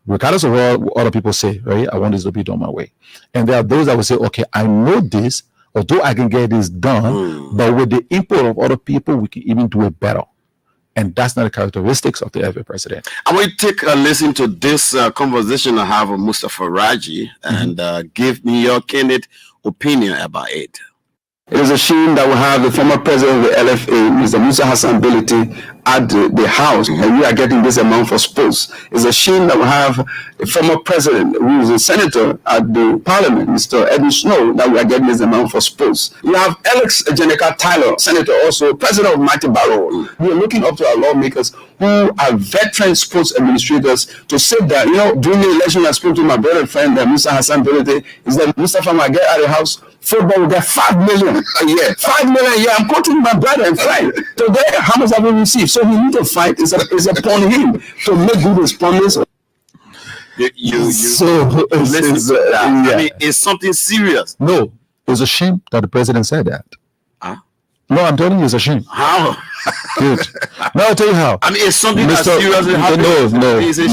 Regardless of what other people say, right? I want this to be done my way. And there are those that will say, okay, I know this, although I can get this done, but with the input of other people, we can even do it better. And that's not the characteristics of the FA president. I want you to take a listen to this conversation I have with Mustafa Raji and give me your candid opinion about it. It is a shame that we have the former president of the LFA, Mr. Musa Hassan Bility, at the House, and we are getting this amount for sports. It's a shame that we have a former president who is a senator at the Parliament, Mr. Edwin Snow, that we are getting this amount for sports. You have Alex Jenica Tyler, senator, also president of Mighty Barrow. We are looking up to our lawmakers who are veteran sports administrators to say that, during the election I spoke to my brother friend, Mr. Hassan Bility, is that Mustafa Magé at the House, football will get 5 million a year. 5 million a year. I'm quoting my brother and friend. Today, how much have we received? So we need to fight. It's upon him to make good his promise. It's something serious. No, it's a shame that the president said that. No, I'm telling you, it's a shame. How? Good. No, I'll tell you how. I mean, it's something that seriously happened.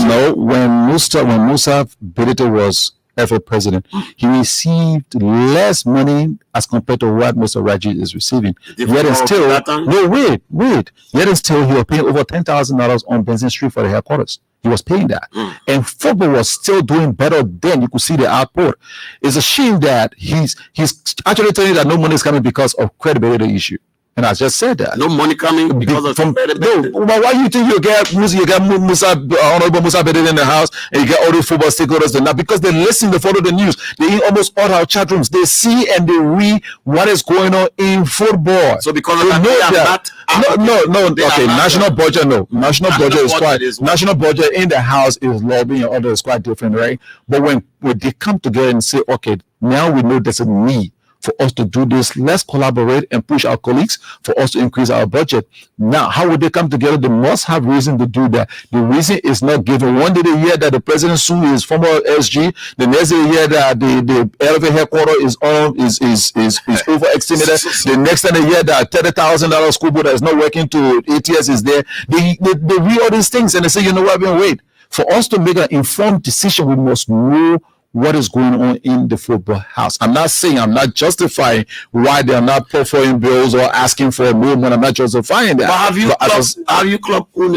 No. When Musa Bility was FA president, he received less money as compared to what Mr. Raji is receiving. Yet and still, wait. Yet and still, he was paying over $10,000 on Benson Street for the headquarters. He was paying that. And football was still doing better then. You could see the output. It's a shame that he's actually telling you that no money is coming because of credibility issue. And I just said that. No money coming because of credibility. No, but why do you think you get Honorable Musa Bedin in the house and you get all the football stakeholders there now? Because they listen, they follow the news. They in almost all our chat rooms. They see and they read what is going on in football. So because they of that, no. Okay, national budget, no. National budget is quite. National budget in the house is lobbying and other is quite different, right? But when they come together and say, okay, now we know there's a need for us to do this, let's collaborate and push our colleagues for us to increase our budget. Now, how would they come together? They must have reason to do that. The reason is not given. One day they hear that the president sued his former SG. The next day they hear that the LFA headquarters is overestimated. The next time they hear that $30,000 school board that is not working to ATS is there. They read all these things and they say, you know what, wait. For us to make an informed decision, we must know what is going on in the football house. I'm not justifying why they are not performing bills or asking for more money. I'm not justifying that. But have you club do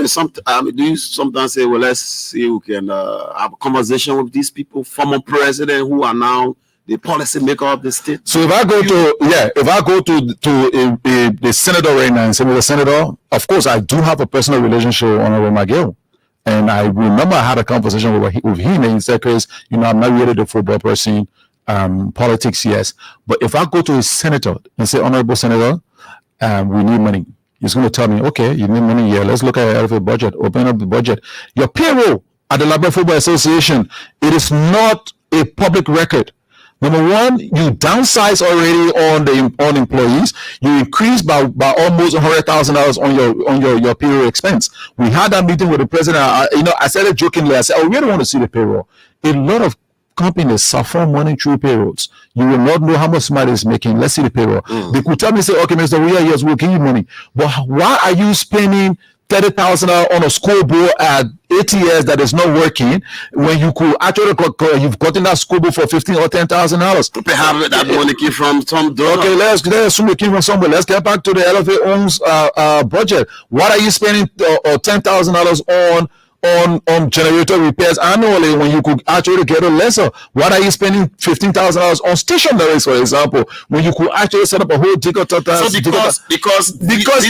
you sometimes say, well, let's see who can have a conversation with these people, former president who are now the policy maker of the state? So if I go to the senator right now and say, well, the senator, of course, I do have a personal relationship with Honorable McGill. And I remember I had a conversation with him, and he said, Chris, I'm not really the football person, politics, yes. But if I go to a senator and say, Honorable Senator, we need money, he's going to tell me, okay, you need money here. Let's look at the budget, open up the budget. Your payroll at the Liberia Football Association, it is not a public record. Number one, you downsize already on employees. You increase by almost $100,000 on your payroll expense. We had that meeting with the president. I said it jokingly. I said, I really want to see the payroll. A lot of companies suffer money through payrolls. You will not know how much somebody is making. Let's see the payroll. They could tell me, say, okay, Mr. Ria, yes, we'll give you money. But why are you spending $30,000 on a school board at ATS that is not working when you could actually you've gotten that school board for $15,000 or $10,000? Perhaps that money came from some donor. Okay, let's assume it came from somewhere. Let's get back to the LFA owns budget. What are you spending $10,000 on generator repairs annually when you could actually get a lesser? What are you spending $15,000 on stationaries, for example, when you could actually set up a whole digital? So because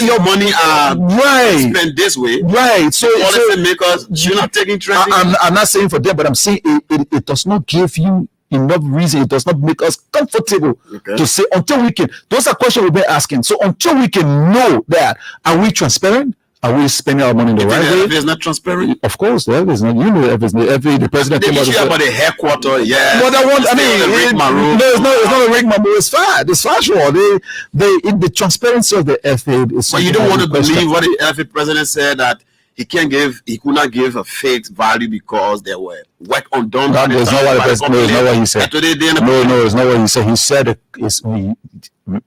your money are spent this way, right? So policy makers, you're not taking interest. I'm not saying for them, but I'm saying it does not give you enough reason. It does not make us comfortable to say until we can. Those are questions we've been asking. So until we can know that, are we transparent? Are we spending our money in the right way? It's not transparent. Of course, there is not. The president came out about the headquarters. Yeah. But it's not a rigmarole. It's fact. It's factual. The transparency of the FA is. But you don't want to believe what the FA president said, that he could not give a fake value because there were work undone. No, it's not what the president. No, it's not what he said. No, it's not what he said. He said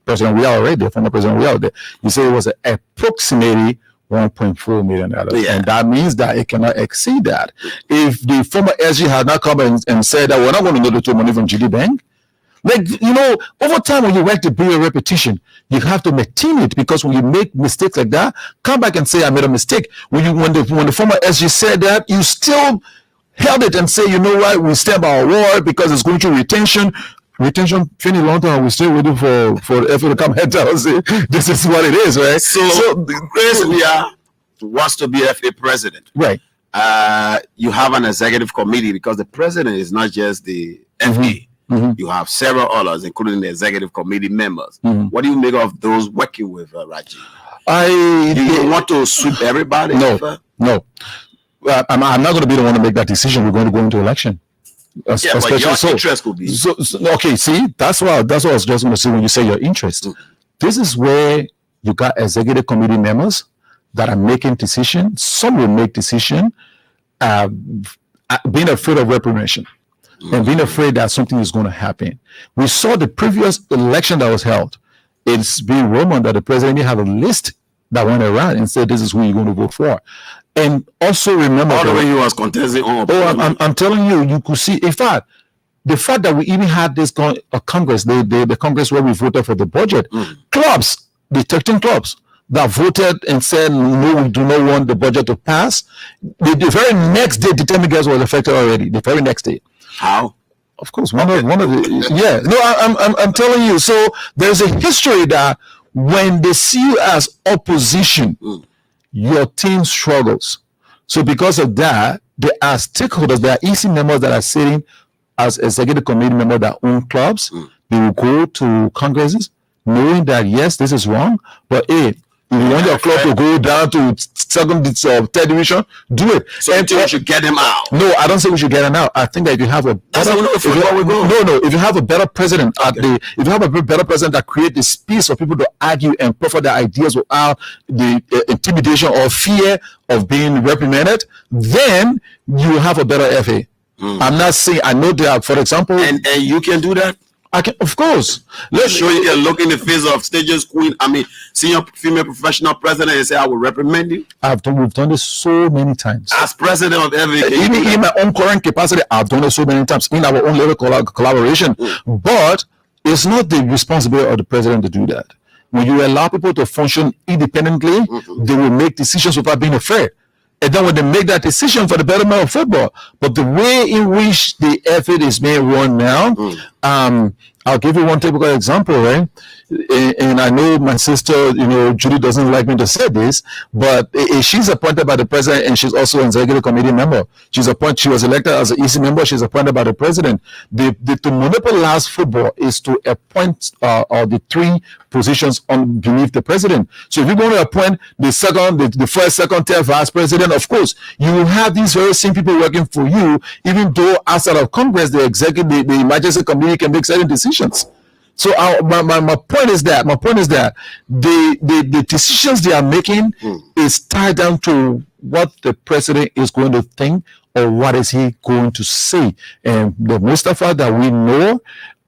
President Ria already, the former President Ria already. He said it was approximately $1.4 million. And that means that it cannot exceed that. If the former SG had not come and said that we're not going to know the money from GD Bank, over time when you work to build a repetition, you have to maintain it, because when you make mistakes like that, come back and say I made a mistake. When the former SG said that, you still held it and say, you know what, we stand by our word because it's going through retention finished long time. We're still waiting for the FA to come head down and say this is what it is, right? So Chris Ria wants to be FA president, right? You have an executive committee, because the president is not just the FA. You have several others, including the executive committee members. What do you make of those working with Raji? You want to sweep everybody? No. I'm not going to be the one to make that decision. We're going to go into election. But your interest could be. Okay, see, that's what I was just going to say when you say your interest. This is where you got executive committee members that are making decisions. Some will make decisions being afraid of reprimation and being afraid that something is going to happen. We saw the previous election that was held. It's been rumored that the president had a list that went around and said this is who you're going to vote for. And also remember, all the way he was contesting. I'm telling you, you could see. In fact, the fact that we even had this Congress, the Congress where we voted for the budget, clubs, the 13 clubs that voted and said, no, we do not want the budget to pass, the very next day, the delegates was affected already, the very next day. How? Of course, one of the, yeah. No, I'm telling you. So there's a history that when they see you as opposition, your team struggles. So because of that, there are stakeholders, there are EC members that are sitting as executive committee members that own clubs. They will go to congresses knowing that, yes, this is wrong, but hey, if you want your club to go down to second, third division, do it. So you think we should get him out? No, I don't say we should get him out. I think that if you have a better, if you have a better president if you have a better president that creates the space for people to argue and prefer their ideas without the intimidation or fear of being reprimanded, then you have a better FA. I'm not saying, I know there are, for example, and you can do that. I can, of course. Let's show you can look in the face of stages queen. I mean, senior female professional president and say, I will reprimand you. We've done this so many times. As president of every, even in my own current capacity, I've done it so many times in our own level collaboration. But it's not the responsibility of the president to do that. When you allow people to function independently, they will make decisions without being afraid. And then when they make that decision for the betterment of football, but the way in which the effort is being run now, I'll give you one typical example, right? And I know my sister, Judy doesn't like me to say this, but she's appointed by the president and she's also an executive committee member. She was elected as an EC member. She's appointed by the president. To monopolize football is to appoint the three positions beneath the president. So if you're going to appoint the first, second, third vice president, of course, you will have these very same people working for you, even though outside of Congress, the emergency committee can make certain decisions. So my point is that the decisions they are making is tied down to what the president is going to think or what is he going to say. And the Mustafa that we know,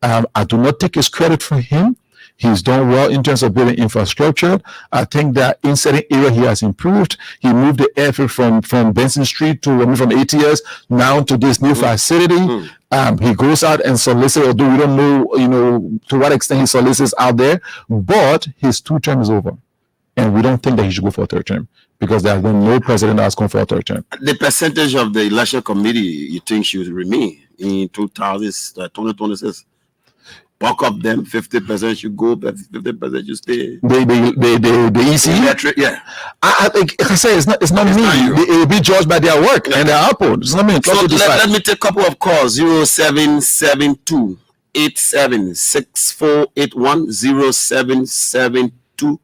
I do not take his credit for him. He's done well in terms of building infrastructure. I think that in certain area he has improved. He moved the effort from Benson Street from ATS now to this new facility. He goes out and solicits, although we don't know, to what extent he solicits out there. But his 2 term is over, and we don't think that he should go for a 3rd term because there has been no president that has gone for a 3rd term. The percentage of the election committee you think should remain in 2026? Buck up them, 50% should go, but 50% should stay. The EC? Yeah. I think I say it's not me. It will be judged by their work and their output. It's not me. So let me take a couple of calls. 0772 876481 0772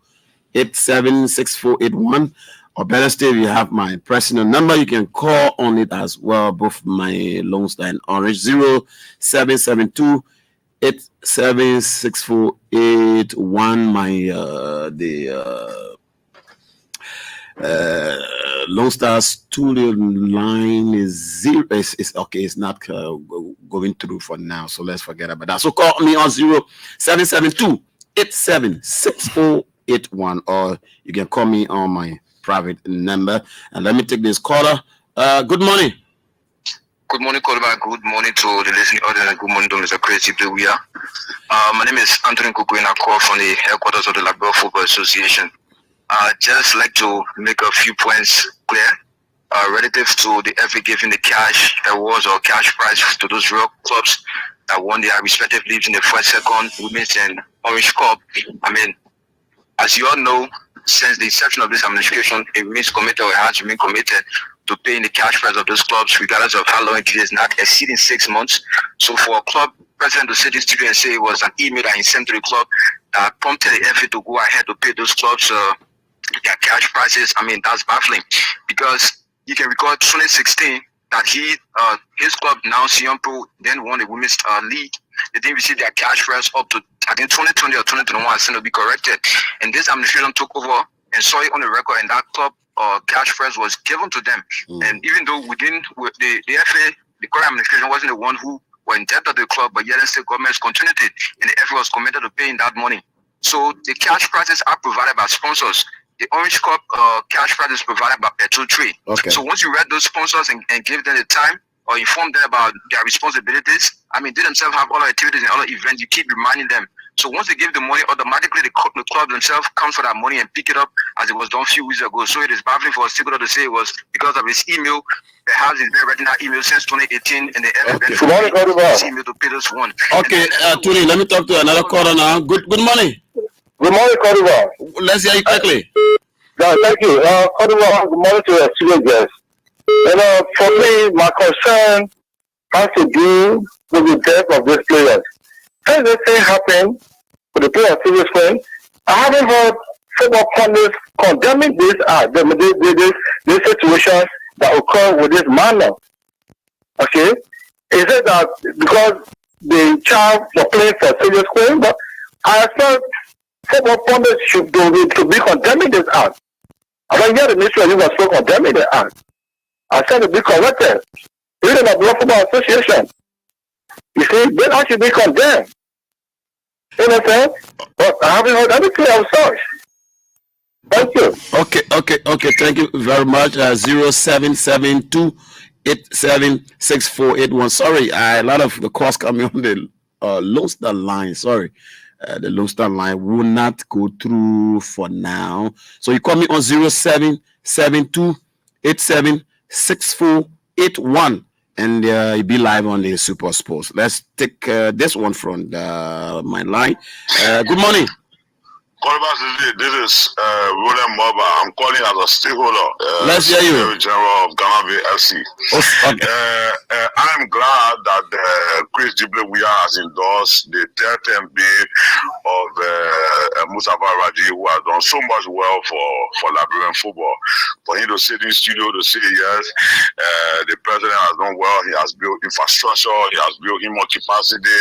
876481. Or better still, you have my personal number. You can call on it as well, both my Lone Star and Orange. 0772 876481. My Lone Star studio line is 0. It's okay. It's not going through for now, so let's forget about that. So call me on 0772 876481, or you can call me on my private number. And let me take this caller. Good morning. Good morning, Kolba. Good morning to the listening audience. Good morning to Mr. Creative We are. My name is Anthony Kuku, and I call from the headquarters of the Liberia Football Association. Just like to make a few points clear relative to the FA giving the cash awards or cash prize to those real clubs that won their respective leagues in the first, second, women's, and Orange Cup. I mean, as you all know, since the inception of this administration, it remains committed or has remained committed to paying the cash price of those clubs, regardless of how long it is, not exceeding 6 months. So for a club president to sit this studio and say it was an email that he sent to the club that prompted the FA to go ahead to pay those clubs their cash prices, I mean, that's baffling. Because you can recall 2016 that his club, now Sionpo, then won the women's league. They didn't receive their cash price up to, I think, 2020 or 2021, I think it'll be corrected. And this administration took over and saw it on the record, and that club cash prize was given to them. And even though the FA, the current administration wasn't the one who were in debt to the club, but yet the state government continued it, and the FA was committed to paying that money. So the cash prizes are provided by sponsors. The Orange Cup cash prize is provided by Petro Trade. Okay. So once you read those sponsors and give them the time or inform them about their responsibilities. I mean, they themselves have other activities and other events. You keep reminding them. So once they give the money, automatically the club themselves comes for that money and pick it up as it was done a few weeks ago. So it is baffling for a stakeholder to say it was because of his email. The house has been writing that email since 2018, and the email to pay this one. Okay, Tony, let me talk to another caller now. Good morning. Good morning, Codivar. Let's hear you quickly. No, thank you. Codivar, good morning to your studio guests. For me, my concern has to do with the death of these players. Has this thing happened with the player of Silver Spring? I haven't heard football pundits condemning this situations that occur with this manner. Okay? Is it that because the child was playing for Silver Spring? But I expect football pundits should be condemning this act. I don't hear the ministry of Youth was condemning the act. I said to be corrected. Even the Blood Football Association. You see, they actually be condemned. You know what I'm saying? But I haven't heard anything of such. Thank you. Okay. Thank you very much. 0772876481. Sorry, a lot of the calls coming on the Lone Star line. Sorry. The Lone Star line will not go through for now. So you call me on 0772876481. And you'll be live on the Super Sports. Let's take this one from my line. Good morning. This is William Mobba. I'm calling as a stakeholder. Let's hear you. General of Ghana Bay FC. Okay. I'm glad that Chris Djibril has endorsed the 10th bid of Mustafa Raji, who has done so much well for Liberian football. For him to sit in the studio to say yes, the president has done well. He has built infrastructure. He has built him on capacity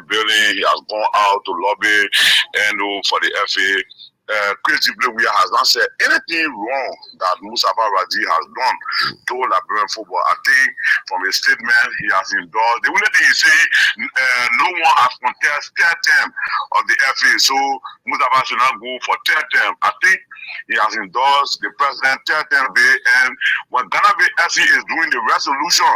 building. He has gone out to lobby and for the FA. Chris Djibril has not said anything wrong that Mustafa Raji has done to Liberian football. I think from his statement, he has endorsed. The only thing he said, no one has contested third term of the FA, so Mustafa should not go for third term. I think he has endorsed the president third term day, and when Ghana Bay FC is doing the resolution,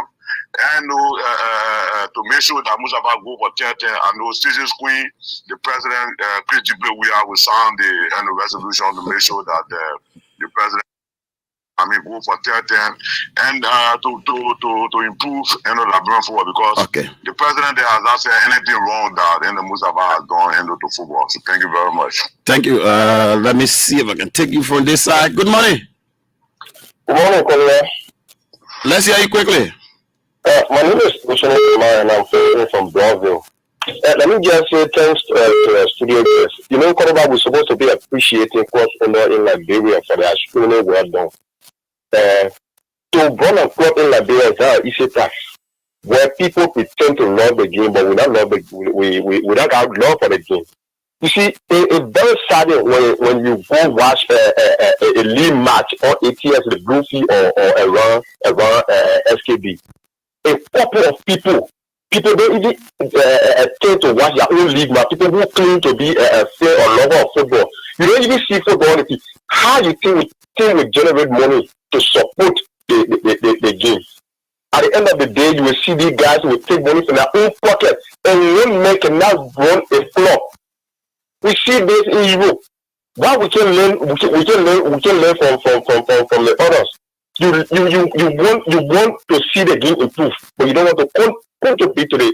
and to make sure that Mustafa go for third term, I know Stadium Queen, the president, Chris Djibril, will sign the resolution to make sure that the president, go for third term, and to improve Liberian football, because the president there has not said anything wrong that Mustafa has done to football. So thank you very much. Thank you. Let me see if I can take you from this side. Good morning. Good morning, Colonel. Let's hear you quickly. My name is Commissioner Kumar, and I'm calling from Broadville. Let me just say thanks to our studio guests. You know, Konoba, we're supposed to be appreciating clubs in Liberia for their extremely well done. To run a club in Liberia is not an easy task, where people pretend to love the game, but we don't love we don't have love for the game. You see, it's very sad when you go watch a league match on ATS, the Bluefy or around SKB. A couple of people don't even tend to watch their own league match. People who claim to be a fan or lover of football. You don't even see football on the team. How you think we generate money to support the game? At the end of the day, you will see these guys will take money from their own pocket and won't make enough run a flop. We see this in Europe. What we can learn from the others. You want to see the game improve, but you don't want to contribute to the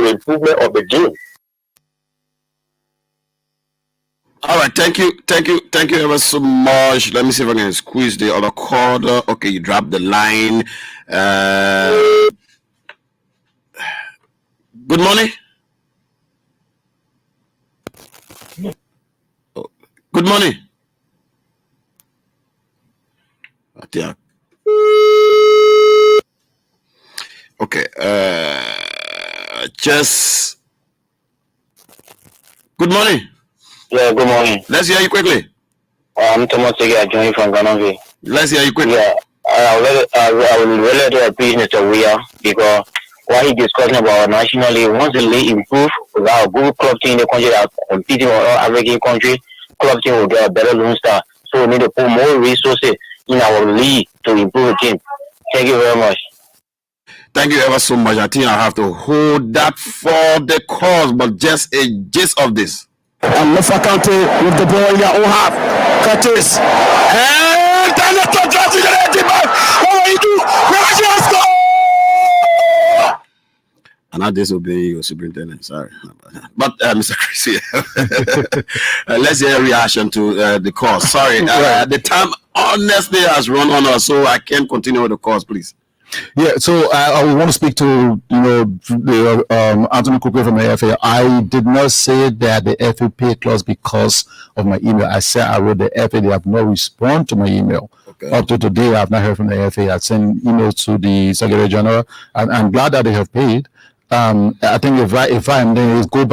improvement of the game. All right, thank you ever so much. Let me see if I can squeeze the other corner. Okay, you dropped the line. Good morning. Good morning. Okay. Just good morning. Yeah, good morning. Let's hear you quickly. I'm Thomas Sege, I join from Ghana. Let's hear you quickly. Yeah, I would really to appreciate Mr. Weah, because what he discussing about nationally, once the league improve, we have a good club team in the country that competing with all African countries, club team will get a better Lone Star. So we need to put more resources in our league to improve the team. Thank you very much. Thank you ever so much. I think I have to hold that for the cause, but just a gist of this. And Lofa County with the ball in their own half. Curtis. And Daniel drives to the empty back. What will he do? Rogers score! I'm not disobeying you, Superintendent. Sorry. But Mr. Chris, let's hear a reaction to the cause. Sorry. The time honestly has run on us, so I can't continue with the cause, please. Yeah, so I want to speak to the Anthony Cooper from the FA. I did not say that the FA paid clause because of my email. I said I wrote the FA. They have not responded to my email. Okay. Up to today, I have not heard from the FA. I sent emails to the Secretary General, and I'm glad that they have paid. I think if I'm then it goes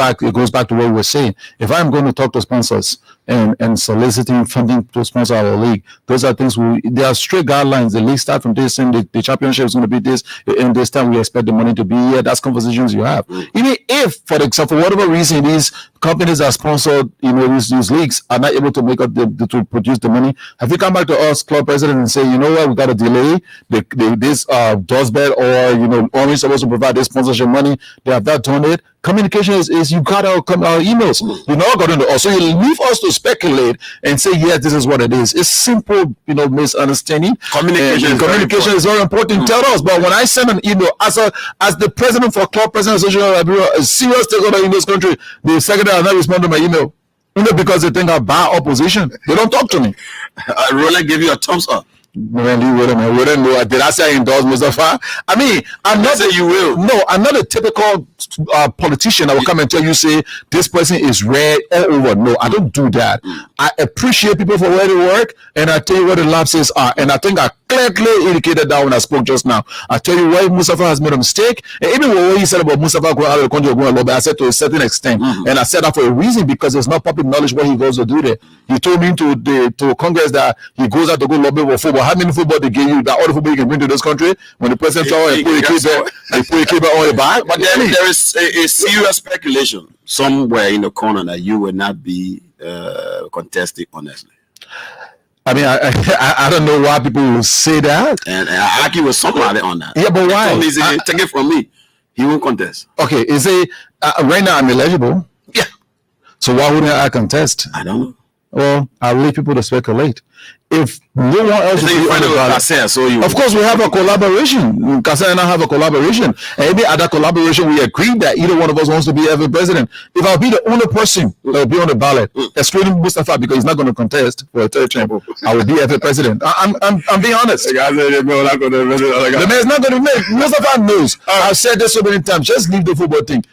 back to what we were saying. If I'm going to talk to sponsors and soliciting funding to sponsor our league, those are things there are strict guidelines. The league start from this, and the championship is going to be this, and this time we expect the money to be here. That's conversations you have. Even if, for example, for whatever reason, these companies that sponsor these leagues are not able to make up to produce the money, have you come back to us, club president, and say, you know what, we got to delay this Dustbed or Orange supposed to provide this sponsorship money. They have not done it. Communication is you got our emails. You know, got into us. So you leave us to speculate and say, yes, this is what it is. It's simple, misunderstanding. Communication is very important. Tell us. But when I send an email as the president for Club President Association of Liberia, a serious stakeholder in this country, the secretary has not responded to my email. Because they think I'm bad opposition. They don't talk to me. Roland gave you a thumbs up. Did I say I endorse Mustafa? I mean, I'm not saying you will. No, I'm not a typical politician that will come and tell you, say, this person is red all over. No, I don't do that. I appreciate people for where they work, and I tell you what the lapses are. And I think I clearly indicated that when I spoke just now. I tell you why Mustafa has made a mistake. And even what he said about Mustafa going out of the country or going to lobby, I said to a certain extent. And I said that for a reason, because there's not public knowledge what he goes to do there. He told me to Congress that he goes out to go lobby for football. How many football they give you? That all the football you can bring to this country? When the president told you put a keeper on your back? But there is a serious speculation somewhere in the corner that you will not be contesting, honestly. I mean, I don't know why people will say that. And I argue with somebody on that. Yeah, but why? Take it from me. He won't contest. Okay, right now I'm eligible. Yeah. So why wouldn't I contest? I don't know. Well, I'll leave people to speculate. If no one else will be on the ballot, of course we have a collaboration. Kasa and I have a collaboration. And maybe at that collaboration we agree that either one of us wants to be FA president. If I'll be the only person that will be on the ballot, excluding Mustafa because he's not going to contest for a third term, I will be FA president. I'm being honest. The man's not going to make. Mustafa knows. I've said this so many times. Just leave the football thing.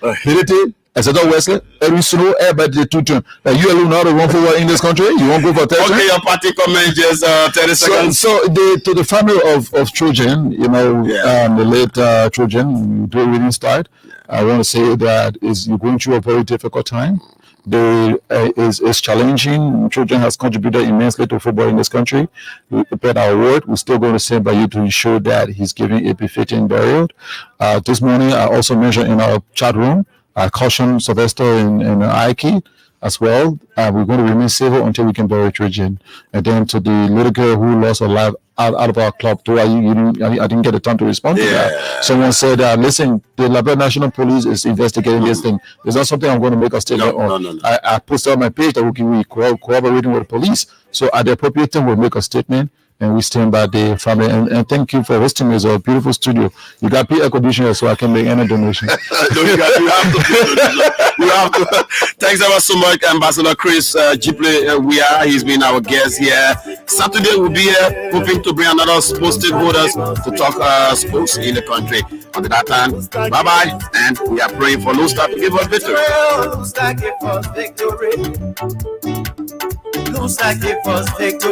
I said, Wesley, every snow, everybody two turn. You alone know how to run forward in this country. You won't go for third. Okay, your party comment just 30 seconds. So to the family of Trojan, the late Trojan, we didn't start. I want to say that you're going through a very difficult time. Is challenging. Trojan has contributed immensely to football in this country. We prepared our word. We're still going to stand by you to ensure that he's giving a befitting burial. This morning, I also mentioned in our chat room, I caution Sylvester and Ike as well. We're going to remain civil until we can bury Trojan. And then to the little girl who lost her life out of our club, too, I didn't get the time to respond to that. Someone said, listen, the Liberia National Police is investigating this thing. It's not something I'm going to make a statement on. No. I posted on my page that we're cooperating with the police. So at the appropriate time, we'll make a statement. And we stand by the family. And thank you for hosting me. It's a beautiful studio. You got air conditioner so I can make any donation. You have to. Thanks ever so much, Ambassador Chris Jiple. He's been our guest here. Saturday we'll be here, hoping to bring another sports stakeholders to talk sports in the country. Until that time, bye-bye. And we are praying for Lone Star to give us victory. Lone Star give us victory. Lone Star give us victory.